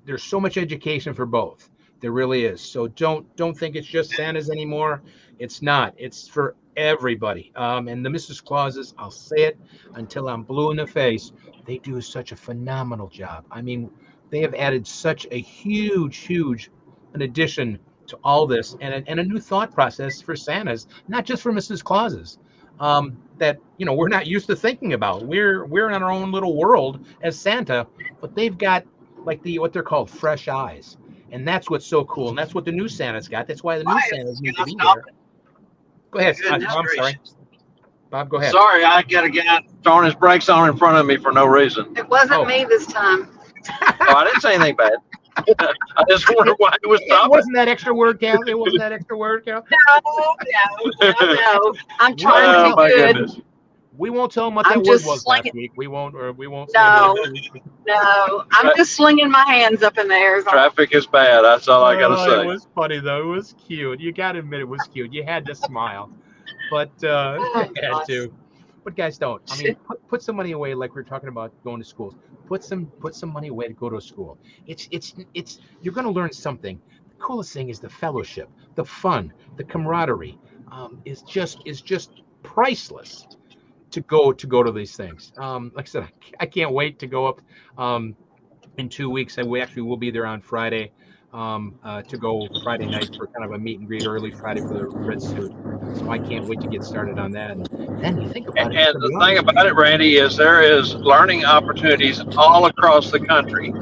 there's so much education for both. There really is. So don't think it's just Santa's anymore. It's not. It's for everybody. And the Mrs. Clauses, I'll say it until I'm blue in the face. They do such a phenomenal job. I mean, they have added such a huge an addition to all this, and a new thought process for Santas, not just for Mrs. Clauses. That we're not used to thinking about. We're in our own little world as Santa, but they've got like what they're called fresh eyes. And that's what's so cool. And that's what the new Santa's got. That's why the new Santa's need to be here. Go ahead. I'm sorry. Bob, go ahead. Sorry, I got a guy throwing his brakes on in front of me for no reason. It wasn't me this time. Oh, I didn't say anything bad. I just wondered why he was It stopping. wasn't that extra word, Cal. It wasn't that extra word, Cal. No. I'm trying Oh to my be good. goodness. We won't tell them what that I'm word just was slinging- last week. We won't No. say it. No, I'm just slinging my hands up in the air. Traffic is bad. That's all I gotta It say. was funny though. It was cute. You gotta admit it was cute. You had to smile. But you had gosh. to. But guys, don't. I mean, put some money away, like we were talking about going to schools. Put some money away to go to a school. It's you're going to learn something. The coolest thing is the fellowship, the fun, the camaraderie. Is just priceless to go to these things. Like I said, I can't wait to go up in 2 weeks. We actually will be there on Friday to go Friday night for kind of a meet and greet early Friday for the red suit. So I can't wait to get started on that. And then you think about it. And the thing about it, Randy, is there is learning opportunities all across the country.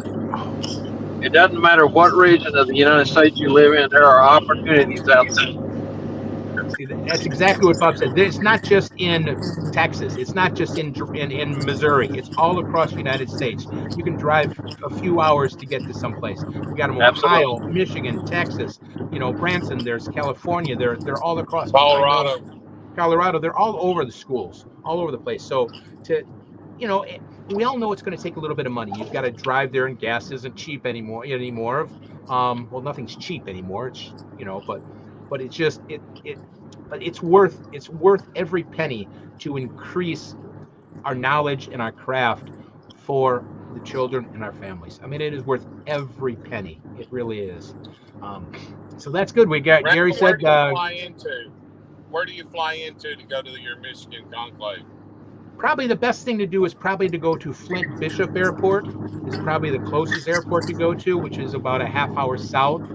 It doesn't matter what region of the United States you live in, there are opportunities out there. See, that's exactly what Bob said. It's not just in Texas. It's not just in Missouri. It's all across the United States. You can drive a few hours to get to someplace. We got them in Ohio, Michigan, Texas, Branson. There's California. They're all across Colorado. They're all over the schools, all over the place. So we all know it's going to take a little bit of money. You've got to drive there, and gas isn't cheap anymore. Well, nothing's cheap anymore. It's but it's just but it's worth every penny to increase our knowledge and our craft for the children and our families. I mean, it is worth every penny. It really is. So that's good. We got Gary said. Where do you fly into to go to your Michigan conclave? Probably the best thing to do is probably to go to Flint Bishop Airport. Is probably the closest airport to go to, which is about a half hour south.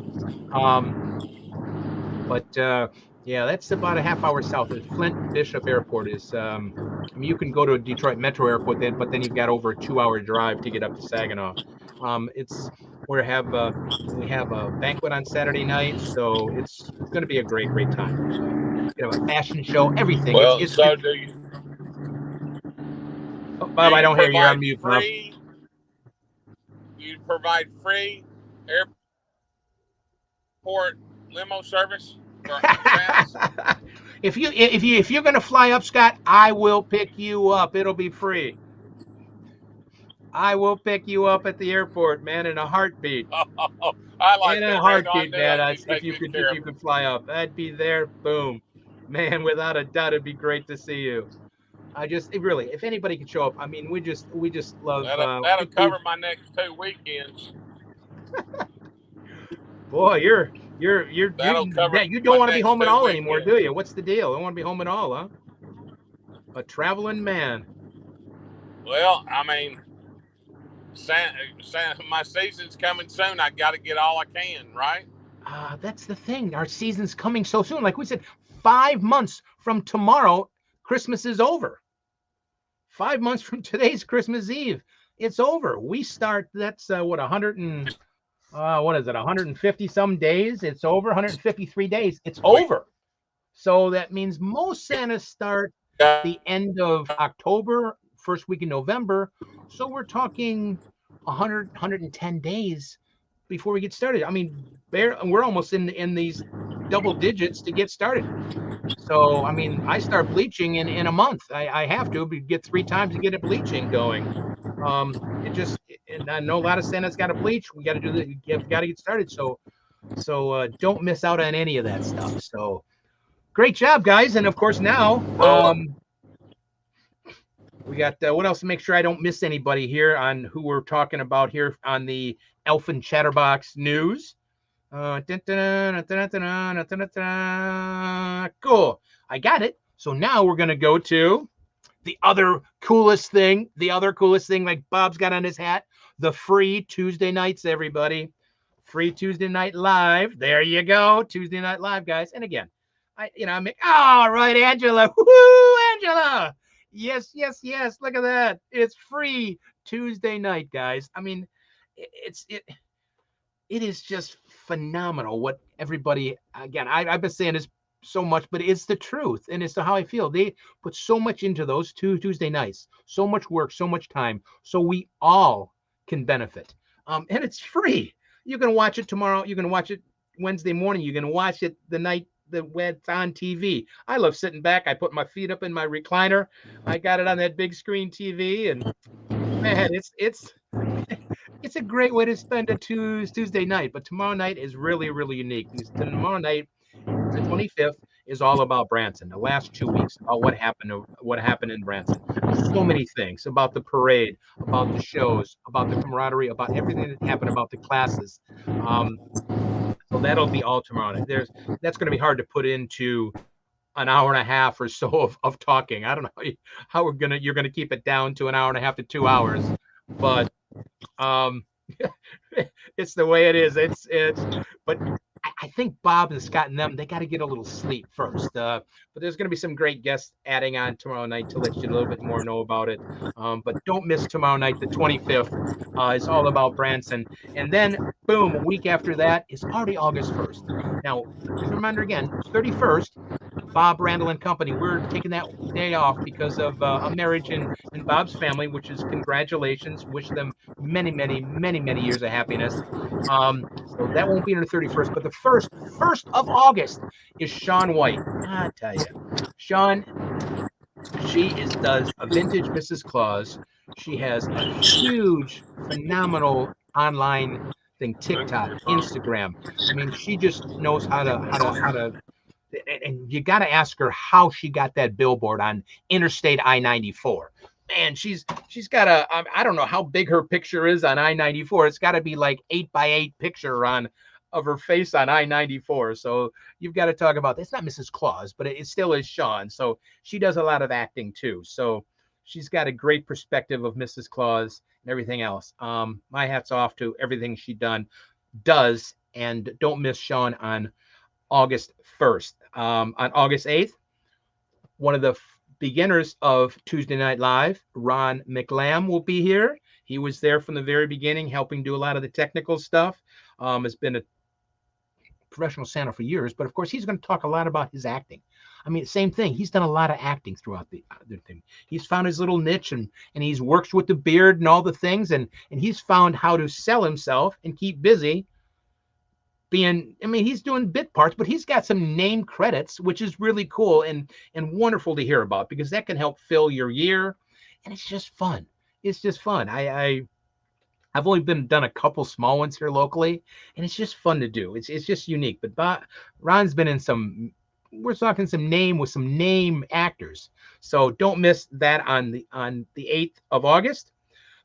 Yeah, that's about a half hour south. The Flint Bishop Airport is. You can go to Detroit Metro Airport then, but then you've got over a 2-hour drive to get up to Saginaw. We have a banquet on Saturday night, so it's going to be a great time. So, a fashion show, everything. Well, do you? Bob, I don't hear you. You're on mute. You provide free airport limo service for fans? If you're gonna fly up, Scott, I will pick you up. It'll be free. I will pick you up at the airport, man, in a heartbeat. I like in that, a heartbeat, man. If you could fly up, I'd be there. Boom, man. Without a doubt, it'd be great to see you. Really, if anybody could show up, I mean, we just love. That'll cover my next 2 weekends. Boy, you don't want to be home at all anymore, do you? What's the deal? You don't want to be home at all, huh? A traveling man. Well, I mean, my season's coming soon. I got to get all I can, right? That's the thing. Our season's coming so soon. Like we said, 5 months from tomorrow, Christmas is over. 5 months from today's Christmas Eve, it's over. We start. That's 150 some days. It's over 153 days. It's over. So that means most Santas start the end of October, first week in November. So we're talking 110 days before we get started. I mean, we're almost in these double digits to get started. So, I mean, I start bleaching in a month. I have to get 3 times to get a bleaching going. And I know a lot of Santa's got to bleach. We got to do this. Got to get started. So don't miss out on any of that stuff. So great job, guys. And of course, now we got what else to make sure I don't miss anybody here on who we're talking about here on the Elfin Chatterbox News. Cool. I got it. So now we're going to go to the other coolest thing, like Bob's got on his hat, the free Tuesday nights, everybody. Free Tuesday night live. There you go. Tuesday night live, guys. And again, I'm all right, Angela. Woo, Angela. Yes. Look at that. It's free Tuesday night, guys. I mean, it is just phenomenal what everybody, again, I've been saying this so much, but it's the truth. And it's how I feel. They put so much into those Tuesday nights, so much work, so much time. So we all can benefit. And it's free. You can watch it tomorrow. You can watch it Wednesday morning. You can watch it the night that it's on TV. I love sitting back. I put my feet up in my recliner. I got it on that big screen TV, and man, it's a great way to spend a Tuesday night. But tomorrow night is really, really unique. Tomorrow night, the 25th, is all about Branson. The last 2 weeks about what happened in Branson. So many things about the parade, about the shows, about the camaraderie, about everything that happened, about the classes. So that'll be all tomorrow night. That's going to be hard to put into an hour and a half or so of talking. I don't know how you're gonna keep it down to an hour and a half to 2 hours, but it's the way it is. But I think Bob and Scott and them, they got to get a little sleep first. But there's going to be some great guests adding on tomorrow night to let you a little bit more know about it. But don't miss tomorrow night, the 25th. It's all about Branson. And then, boom, a week after that is already August 1st. Now, remember again, 31st, Bob, Randyl, and company, we're taking that day off because of a marriage in Bob's family, which is congratulations. Wish them many, many, many, many years of happiness. So that won't be on the 31st, but the first of August is Sean White. I tell you, Sean, she does a vintage Mrs. Claus. She has a huge, phenomenal online thing, TikTok, Instagram. I mean, she just knows how to. And you got to ask her how she got that billboard on Interstate I-94. Man, she's got I don't know how big her picture is on I-94. It's got to be like 8x8 picture of her face on I-94. So you've got to talk about this. It's not Mrs. Claus, but it still is Sean. So she does a lot of acting too. So she's got a great perspective of Mrs. Claus and everything else. My hat's off to everything she does. And don't miss Sean on August 1st. On August 8th, one of the beginners of Tuesday Night Live, Ron McLam, will be here. He was there from the very beginning, helping do a lot of the technical stuff. Has been a professional Santa for years, but of course, he's going to talk a lot about his acting. I mean, same thing. He's done a lot of acting throughout the thing. He's found his little niche, and he's worked with the beard and all the things, and he's found how to sell himself and keep busy. He's doing bit parts, but he's got some name credits, which is really cool and wonderful to hear about, because that can help fill your year, and it's just fun. It's just fun. I've only done a couple small ones here locally, and it's just fun to do. It's just unique. But Ron's been in we're talking some name actors. So don't miss that on the 8th of August.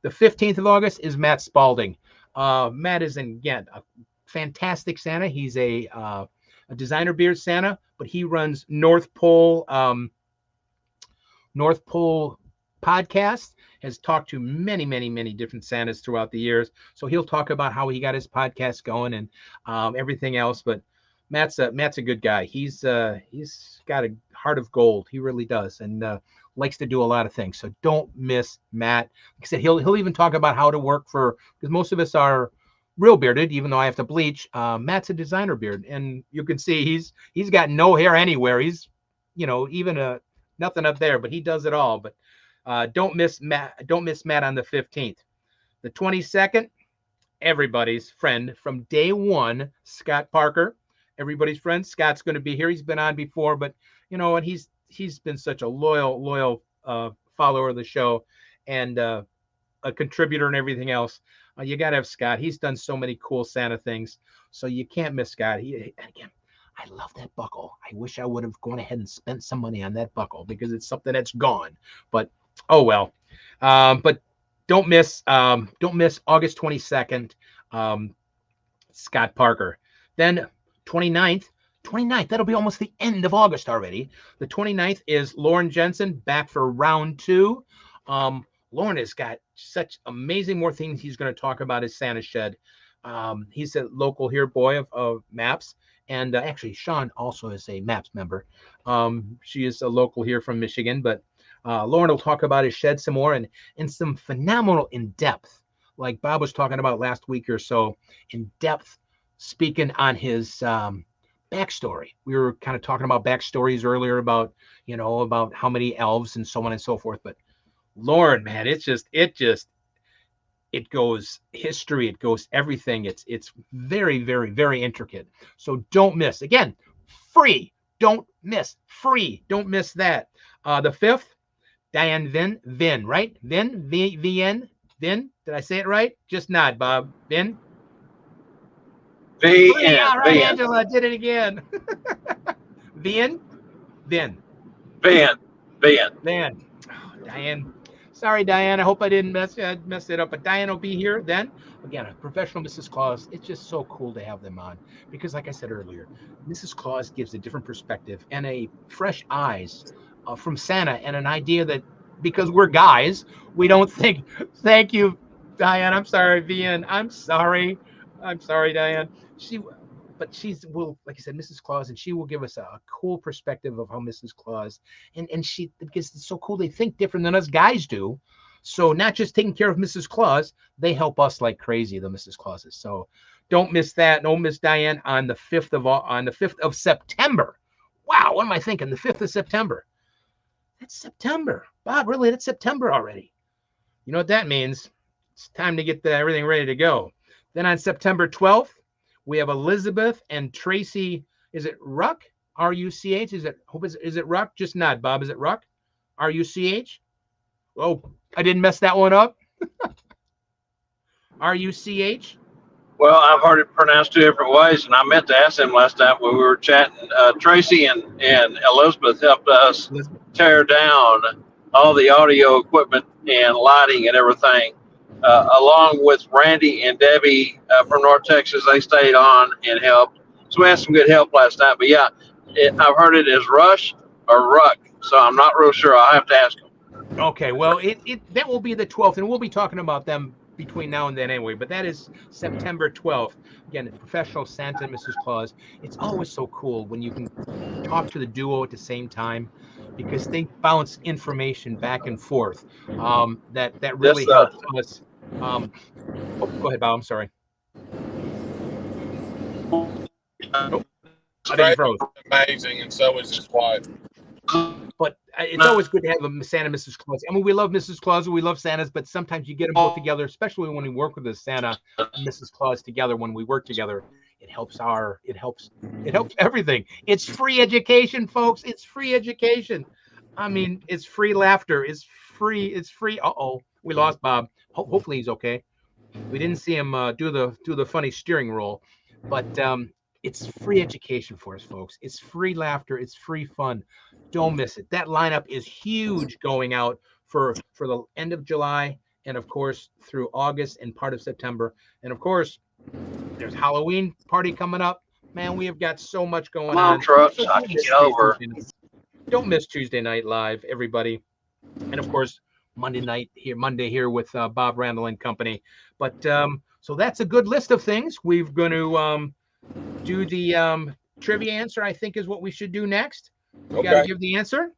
The 15th of August is Matt Spalding. Matt is again a fantastic Santa. He's a designer beard Santa, but he runs North Pole podcast, has talked to many, many, many different Santas throughout the years. So he'll talk about how he got his podcast going and everything else. But Matt's a good guy. He's got a heart of gold. He really does, and likes to do a lot of things. So don't miss Matt. Like I said, he'll even talk about how to work because most of us are real bearded, even though I have to bleach. Matt's a designer beard, and you can see he's got no hair anywhere. He's, even nothing up there, but he does it all. But don't miss Matt on the 15th. The 22nd, everybody's friend from day one, Scott Parker. everybody's friend. Scott's going to be here. He's been on before, but and he's been such a loyal follower of the show and a contributor and everything else. You got to have Scott. He's done so many cool Santa things, so you can't miss Scott. And again, I love that buckle. I wish I would have gone ahead and spent some money on that buckle because it's something that's gone. But oh well. But don't miss August 22nd. Scott Parker. Then 29th, that'll be almost the end of August already. The 29th is Lauren Jensen back for round 2. Lauren has got such amazing more things he's going to talk about his Santa Shed. He's a local here boy of MAPS. And actually, Sean also is a MAPS member. She is a local here from Michigan. But Lauren will talk about his shed some more and some phenomenal in-depth, like Bob was talking about last week or so, in-depth speaking on his backstory. We were kind of talking about backstories earlier about how many elves and so on and so forth. But Lauren, man, it goes history, it goes everything. It's very, very, very intricate. So don't miss. Again, free. Don't miss. Free. Don't miss that. The 5th, Diane Vin, right? Vin. Did I say it right? Just nod, Bob. Vin. V-N. All right, Angela did it again. Vin. Oh, Diane. Sorry, Diane. I hope I didn't mess it up. But Diane will be here then. Again, a professional Mrs. Claus. It's just so cool to have them on because, like I said earlier, Mrs. Claus gives a different perspective and a fresh eyes from Santa and an idea that because we're guys, we don't think. Thank you, Diane. I'm sorry, Vian. I'm sorry, Diane. She's like I said, Mrs. Claus, and she will give us a cool perspective of how Mrs. Claus and she, because it's so cool, they think different than us guys do. So not just taking care of Mrs. Claus, they help us like crazy, the Mrs. Clauses. So don't miss that. Don't miss Diane on the 5th of September. Wow, what am I thinking? The 5th of September. That's September. Bob, really, that's September already. You know what that means? It's time to get everything ready to go. Then on September 12th, we have Elizabeth and Tracy. Is it Ruck? R-U-C-H? Is it Ruck? Just nod, Bob. Is it Ruck? R-U-C-H? Oh, I didn't mess that one up. R-U-C-H? Well, I've heard it pronounced 2 different ways, and I meant to ask them last night when we were chatting. Tracy and Elizabeth helped us tear down all the audio equipment and lighting and everything. Along with Randy and Debbie from North Texas, they stayed on and helped. So we had some good help last night. But yeah, I've heard it as Rush or Ruck, so I'm not real sure. I'll have to ask them. Okay, well, that will be the 12th, and we'll be talking about them between now and then anyway. But that is September 12th. Again, professional Santa and Mrs. Claus. It's always so cool when you can talk to the duo at the same time, because they bounce information back and forth. That really helps us. Go ahead, Bob. I'm sorry. I think froze. Amazing, and so is his wife. But it's always good to have a Santa, Mrs. Claus. I mean, we love Mrs. Claus, we love Santas, but sometimes you get them both together, especially when we work with a Santa and Mrs. Claus together. When we work together, it helps everything. It's free education, folks. It's free education. I mean, it's free laughter. It's free. Uh-oh, we lost Bob. Hopefully he's okay. We didn't see him do the funny steering roll, but it's free education for us, folks. It's free laughter. It's free fun. Don't miss it. That lineup is huge going out for the end of July and, of course, through August and part of September. And, of course, there's Halloween party coming up. Man, we have got so much going on. Trucks, I can get over. Don't miss Tuesday Night Live, everybody. And, of course, Monday here with Bob Randyl and company. But so that's a good list of things. We're going to do the trivia answer, I think, is what we should do next. We got to give the answer.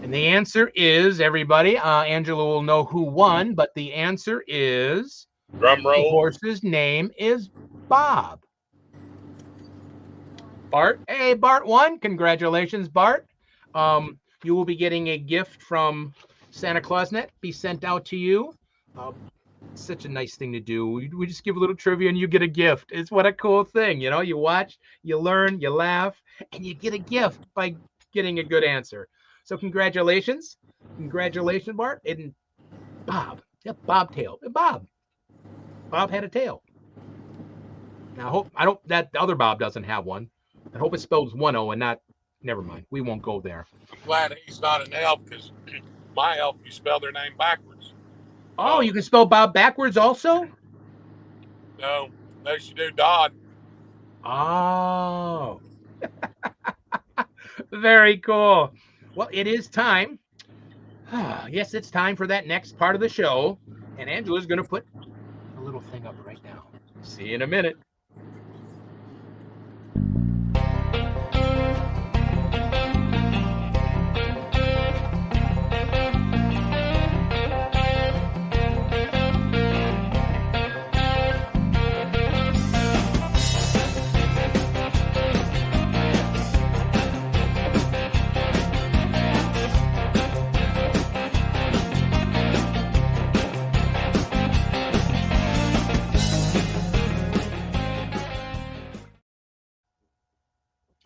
And the answer is, everybody, Angela will know who won, but the answer is, drum roll. The horse's name is Bob. Bart. Hey, Bart won. Congratulations, Bart. You will be getting a gift from Santa Clausnet, be sent out to you. such a nice thing to do. We just give a little trivia and you get a gift. It's what a cool thing. You know, you watch, you learn, you laugh, and you get a gift by getting a good answer. So congratulations. Congratulations, Bart. And Bob. Yeah, Bobtail. Bob had a tail. Now I don't that the other Bob doesn't have one. I hope it spells 1-0 and not, never mind. We won't go there. I'm glad he's not an elf because my elf, you spell their name backwards. Oh, you can spell Bob backwards also? No, unless you do Dodd. Oh. Very cool. Well, it is time. Yes, it's time for that next part of the show. And Angela's going to put a little thing up right now. See you in a minute.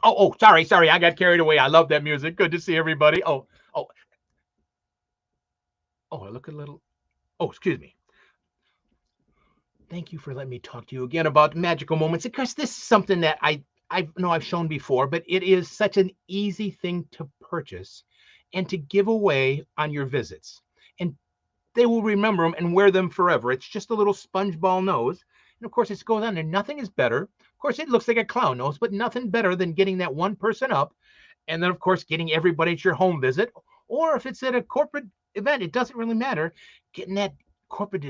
Oh, sorry. I got carried away. I love that music. Good to see everybody. Oh, I look a little. Oh, excuse me. Thank you for letting me talk to you again about magical moments, because this is something that I know I've shown before, but it is such an easy thing to purchase and to give away on your visits. And they will remember them and wear them forever. It's just a little sponge ball nose. And of course, it goes on there. Nothing is better. Of course, it looks like a clown nose, but nothing better than getting that one person up. And then, of course, getting everybody at your home visit. Or if it's at a corporate event, it doesn't really matter. Getting that corporate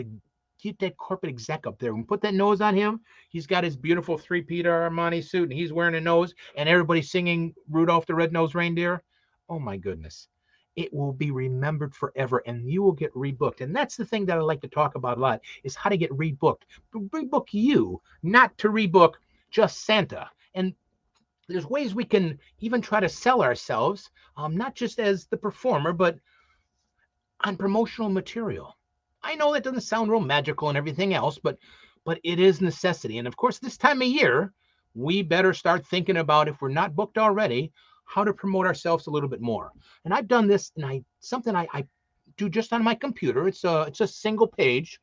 exec up there and put that nose on him. He's got his beautiful three-piece Armani suit and he's wearing a nose and everybody's singing Rudolph the Red-Nosed Reindeer. Oh, my goodness. It will be remembered forever and you will get rebooked. And that's the thing that I like to talk about a lot, is how to get rebooked. Rebook you, not to rebook just Santa. And there's ways we can even try to sell ourselves, not just as the performer, but on promotional material. I know that doesn't sound real magical and everything else, but it is necessity. And of course, this time of year, we better start thinking about, if we're not booked already, how to promote ourselves a little bit more. And I've done this, and something I do just on my computer. It's a single page.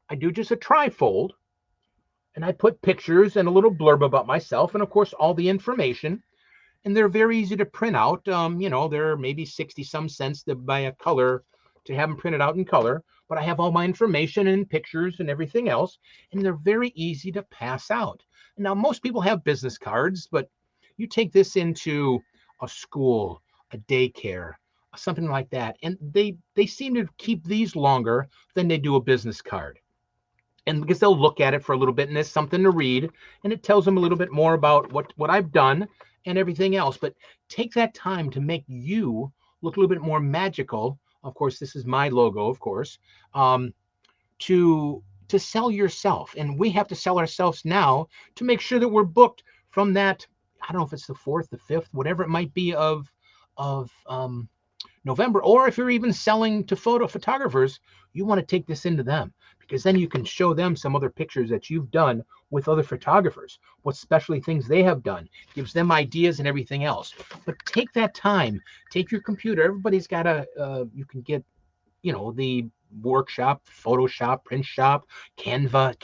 I do just a trifold, and I put pictures and a little blurb about myself, and of course all the information. And they're very easy to print out. They're maybe 60 some cents to buy a color, to have them printed out in color. But I have all my information and pictures and everything else, and they're very easy to pass out. Now, most people have business cards, but you take this into a school, a daycare, something like that, and they seem to keep these longer than they do a business card. And because they'll look at it for a little bit and there's something to read, and it tells them a little bit more about what I've done and everything else. But take that time to make you look a little bit more magical. Of course, this is my logo, of course, to sell yourself. And we have to sell ourselves now to make sure that we're booked from that. I don't know if it's the 4th, the 5th, whatever it might be of November. Or if you're even selling to photographers, you want to take this into them, because then you can show them some other pictures that you've done with other photographers, what specialty things they have done, gives them ideas and everything else. But take that time, take your computer. Everybody's got you can get, the workshop, Photoshop, print shop, Canva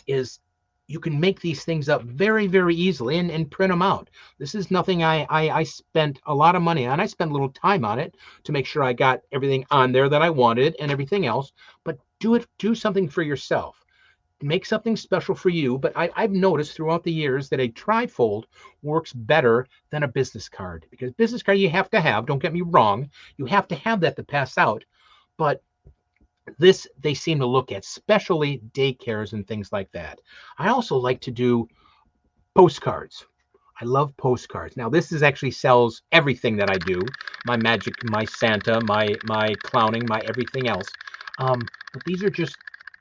is, you can make these things up very, very easily and print them out. This is nothing I spent a lot of money on. I spent a little time on it to make sure I got everything on there that I wanted and everything else. But do something for yourself. Make something special for you. But I've noticed throughout the years that a trifold works better than a business card, because business card you have to have, don't get me wrong, you have to have that to pass out. But this, they seem to look at, especially daycares and things like that. I also like to do postcards. I love postcards. Now, this actually sells everything that I do, my magic, my Santa, my clowning, my everything else. But these are just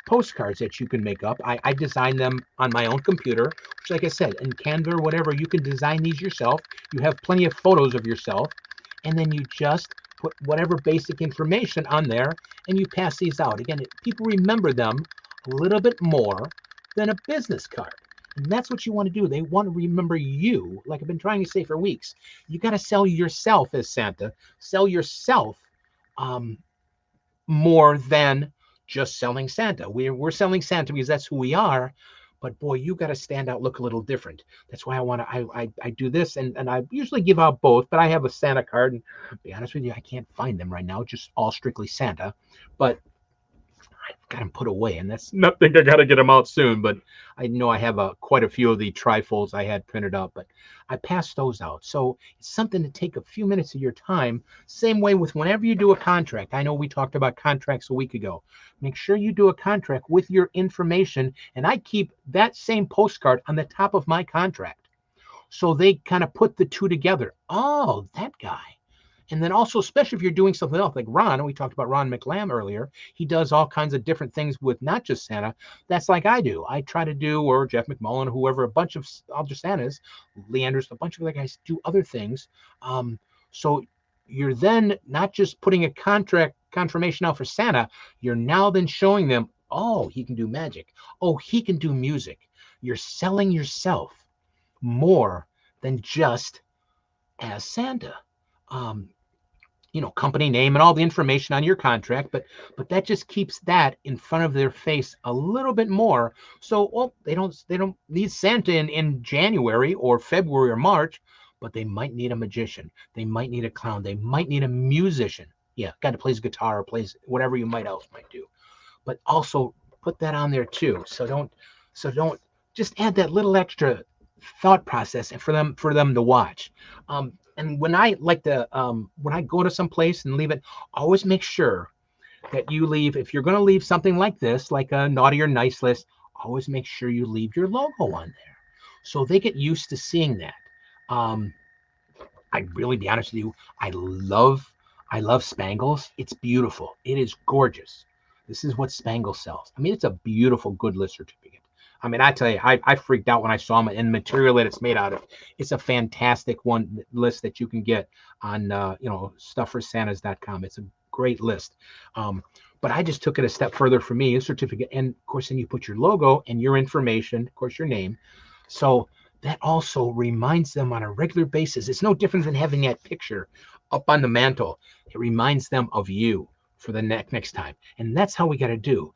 postcards that you can make up. I design them on my own computer, which, like I said, in Canva or whatever, you can design these yourself. You have plenty of photos of yourself, and then you just put whatever basic information on there, and you pass these out. Again, people remember them a little bit more than a business card. And that's what you want to do. They want to remember you, like I've been trying to say for weeks. You got to sell yourself as Santa. Sell yourself more than just selling Santa. We're selling Santa because that's who we are. But boy, you got to stand out, look a little different. That's why I do this, and I usually give out both, but I have a Santa card, and to be honest with you, I can't find them right now, just all strictly Santa. But I've got them put away, and that's nothing. I got to get them out soon. But I know I have quite a few of the trifolds I had printed up, but I passed those out. So it's something to take a few minutes of your time. Same way with whenever you do a contract. I know we talked about contracts a week ago. Make sure you do a contract with your information, and I keep that same postcard on the top of my contract. So they kind of put the two together. Oh, that guy. And then also, especially if you're doing something else, like Ron, we talked about Ron McLam earlier. He does all kinds of different things with not just Santa. That's like I do. I try to do, or Jeff McMullen, whoever, a bunch of other Santas, Leanders, a bunch of other guys do other things. So you're then not just putting a contract confirmation out for Santa. You're now then showing them, oh, he can do magic. Oh, he can do music. You're selling yourself more than just as Santa. Company name and all the information on your contract, but that just keeps that in front of their face a little bit more. So, they don't need Santa in January or February or March, but they might need a magician. They might need a clown. They might need a musician. Yeah, guy that plays guitar or plays whatever you might do. But also put that on there too. So don't just add that little extra thought process and for them to watch. And when I go to some place and leave it, always make sure that you leave, if you're going to leave something like this, like a naughty or nice list, always make sure you leave your logo on there. So they get used to seeing that. I'd really be honest with you. I love Spangles. It's beautiful. It is gorgeous. This is what Spangles sells. I mean, it's a beautiful, good list certificate. I mean, I tell you, I freaked out when I saw them and the material that it's made out of. It's a fantastic one list that you can get on, stuffforsantas.com. It's a great list. But I just took it a step further for me, a certificate. And of course, then you put your logo and your information, of course, your name. So that also reminds them on a regular basis. It's no different than having that picture up on the mantle. It reminds them of you for the next time. And that's how we got to do.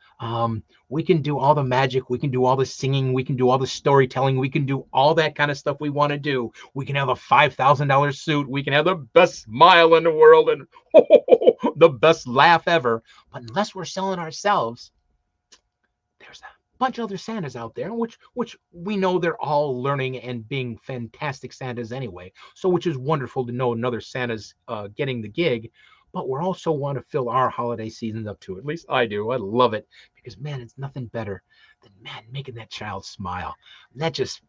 We can do all the magic. We can do all the singing. We can do all the storytelling. We can do all that kind of stuff we want to do. We can have a $5,000 suit. We can have the best smile in the world and the best laugh ever. But unless we're selling ourselves, there's a bunch of other Santas out there, which we know they're all learning and being fantastic Santas anyway. So which is wonderful to know another Santa's getting the gig. But we also want to fill our holiday seasons up too. At least I do. I love it because, man, it's nothing better than, making that child smile. And it just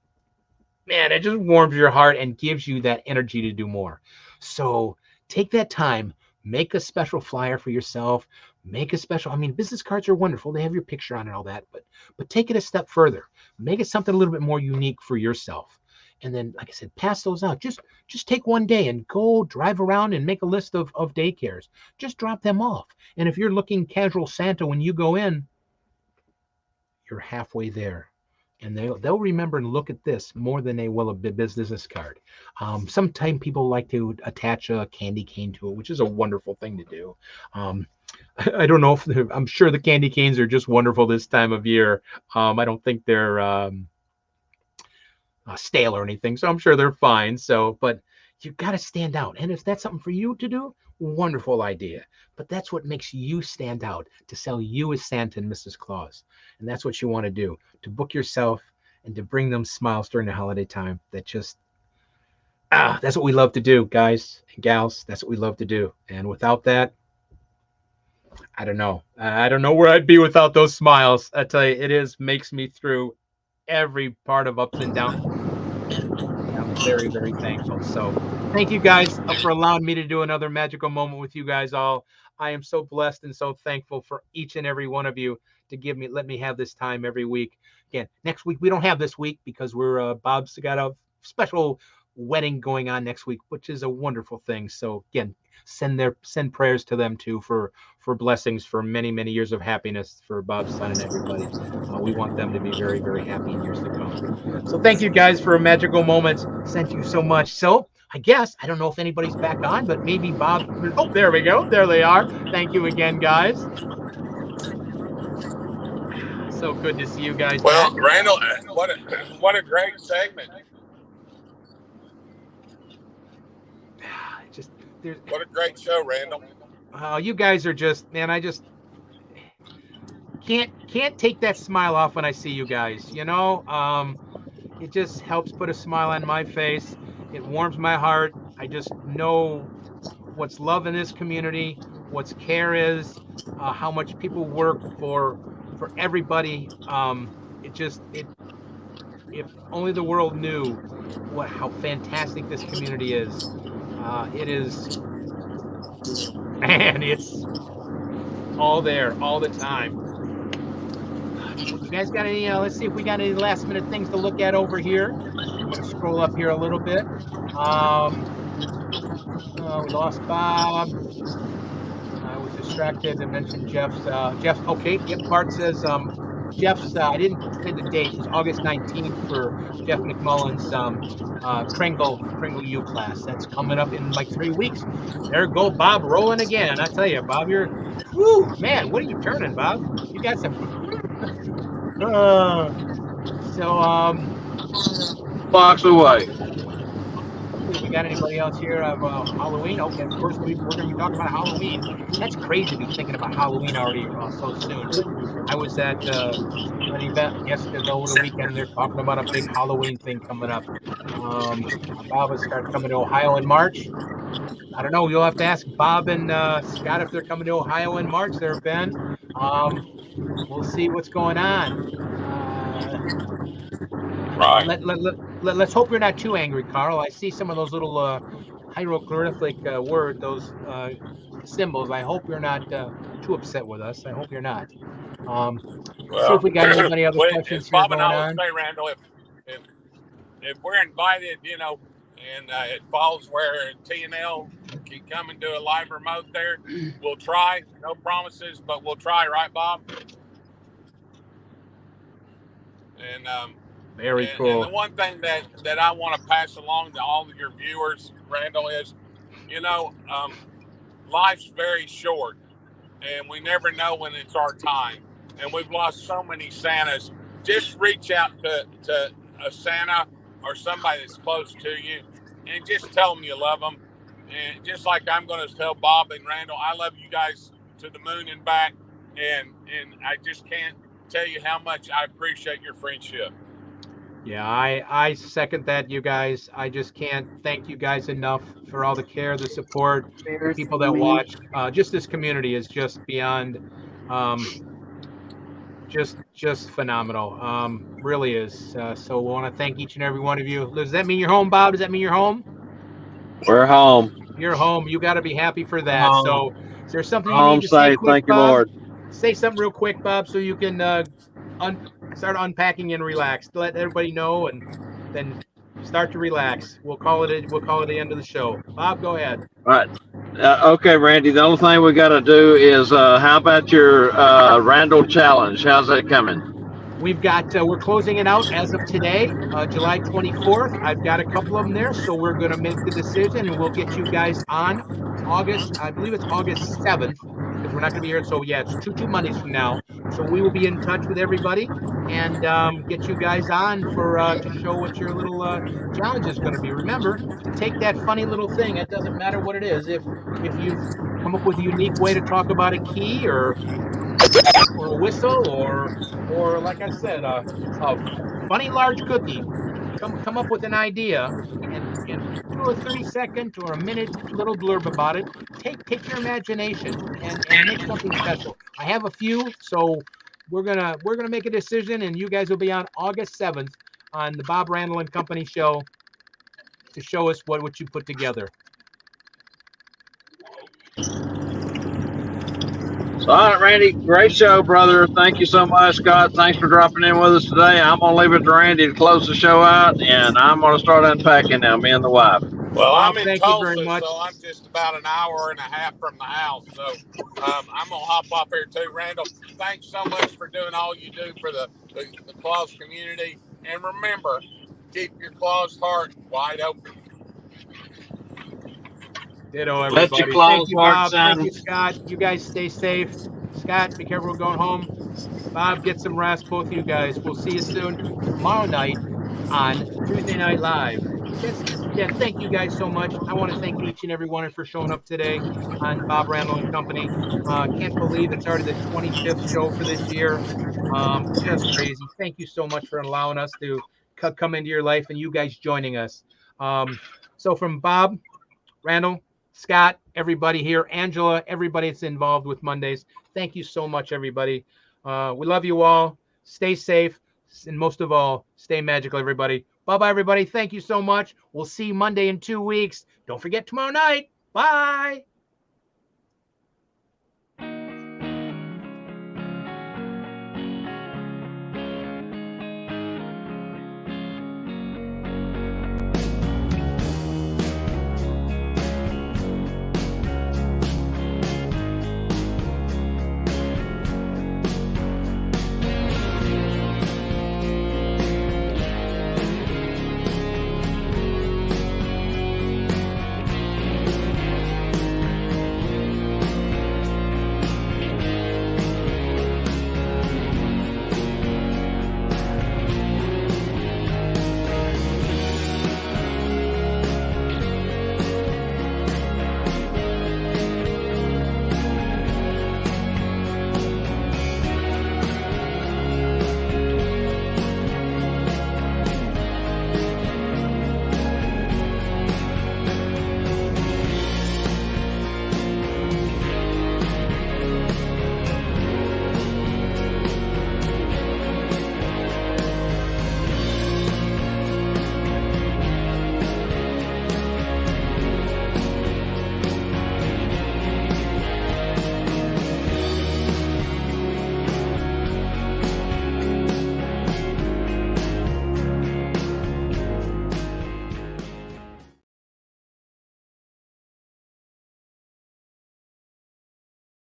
warms your heart and gives you that energy to do more. So take that time, make a special flyer for yourself, business cards are wonderful. They have your picture on and all that, but take it a step further. Make it something a little bit more unique for yourself. And then, like I said, pass those out. Just take one day and go drive around and make a list of daycares. Just drop them off. And if you're looking casual Santa when you go in, you're halfway there. And they'll remember and look at this more than they will a business card. Sometimes people like to attach a candy cane to it, which is a wonderful thing to do. I don't know I'm sure the candy canes are just wonderful this time of year. I don't think they're stale or anything, so I'm sure they're fine. So, but you got to stand out, and if that's something for you to do, wonderful idea. But that's what makes you stand out, to sell you as Santa and Mrs. Claus, and that's what you want to do, to book yourself and to bring them smiles during the holiday time. That's what we love to do, guys and gals. That's what we love to do, and without that, I don't know where I'd be without those smiles. I tell you, makes me through every part of ups and downs. I'm very, very thankful. So thank you guys for allowing me to do another magical moment with you guys all. I am so blessed and so thankful for each and every one of you to let me have this time every week. Again, next week, we don't have this week because Bob's got a special wedding going on next week, which is a wonderful thing. So again, send prayers to them too for blessings for many, many years of happiness for Bob's son and everybody. We want them to be very, very happy in years to come. So thank you guys for a magical moment. Thank you so much. So I guess I don't know if anybody's back on, but maybe Bob. Oh, there we go. There they are. Thank you again, guys. So good to see you guys Well, back. Randall, what a great segment. Just there's What a great show, Randall. you guys are just, man, I just can't take that smile off when I see you guys. It just helps put a smile on my face. It warms my heart. I just know what's love in this community, what's care is, how much people work for everybody. If only the world knew how fantastic this community is. It is, man, it's all there all the time. You guys got any? Let's see if we got any last minute things to look at over here. I'm gonna scroll up here a little bit. We lost Bob. I was distracted. I mentioned Jeff's. Okay. Yep. Bart says Jeff's. I didn't say the date. It's August 19th for Jeff McMullen's Kringle U class. That's coming up in like 3 weeks. There go Bob rolling again. I tell you, Bob, you're. Whoo, man, what are you turning, Bob? You got some. Blocks away. We got anybody else here of Halloween? Okay, of course we're going to be talking about Halloween. That's crazy to be thinking about Halloween already so soon. But I was at an event yesterday over the weekend. They're talking about a big Halloween thing coming up. Bob will start coming to Ohio in March. I don't know. You'll have to ask Bob and Scott if they're coming to Ohio in March. There, Ben. We'll see what's going on. Right. Let's hope you're not too angry, Carl. I see some of those little hieroglyphic those symbols. I hope you're not too upset with us. I hope you're not. See if we got anybody other questions as here Bob going and I on. would say, Randall, if we're invited, and it falls where T&L can come and do a live remote there, we'll try. No promises, but we'll try, right, Bob? And very cool. And the one thing that I want to pass along to all of your viewers, Randall, is, life's very short, and we never know when it's our time. And we've lost so many Santas. Just reach out to a Santa or somebody that's close to you, and just tell them you love them. And just like I'm going to tell Bob and Randall, I love you guys to the moon and back. And I just can't tell you how much I appreciate your friendship. Yeah, I second that, you guys. I just can't thank you guys enough for all the care, the support, the people that watch. Just this community is just beyond, just phenomenal. Really is. So we want to thank each and every one of you. Does that mean you're home, Bob? Does that mean you're home? We're home. You're home. You got to be happy for that. So, is there something you Home need to say safe. quick, Thank you, Bob? Lord. Say something real quick, Bob, so you can start unpacking and relax. Let everybody know, and then start to relax. We'll call it the end of the show. Bob, go ahead. All right. Okay, Randy. The only thing we got to do is how about your Randall challenge? How's that coming? We've got we're closing it out as of today, July 24th. I've got a couple of them there, so we're going to make the decision, and we'll get you guys on August. I believe it's August 7th, because we're not going to be here. So yeah, it's two Mondays from now. So we will be in touch with everybody and get you guys on for to show what your little challenge is going to be. Remember to take that funny little thing. It doesn't matter what it is. If you've come up with a unique way to talk about a key or a whistle or like I said, a funny large cookie. Come up with an idea and do a 30-second or a minute little blurb about it. Take your imagination and make something special. I have a few, so we're gonna make a decision, and you guys will be on August 7th on the Bob Randyl and Company show to show us what you put together. So, all right, Randy, great show, brother. Thank you so much, Scott. Thanks for dropping in with us today. I'm going to leave it to Randy to close the show out, and I'm going to start unpacking now, me and the wife. Well, I'm Bob, in thank you very Tulsa, much. so I'm just about an hour and a half from the house. So I'm going to hop off here too. Randall, thanks so much for doing all you do for the claws community. And remember, keep your claws heart wide open. Ditto, Let your everybody. Thank claws you, heart Bob. Thank sound. you, Scott. You guys stay safe. Scott, be careful going home. Bob, get some rest, both of you guys. We'll see you soon tomorrow night on Tuesday Night Live. Again, thank you guys so much. I want to thank each and every one for showing up today on Bob Randall and Company. Can't believe it's already the 25th show for this year. Just crazy. Thank you so much for allowing us to come into your life and you guys joining us. So from Bob, Randall, Scott, everybody here, Angela, everybody that's involved with Mondays. Thank you so much, everybody. We love you all. Stay safe. And most of all, stay magical, everybody. Bye-bye, everybody. Thank you so much. We'll see you Monday in 2 weeks. Don't forget tomorrow night. Bye.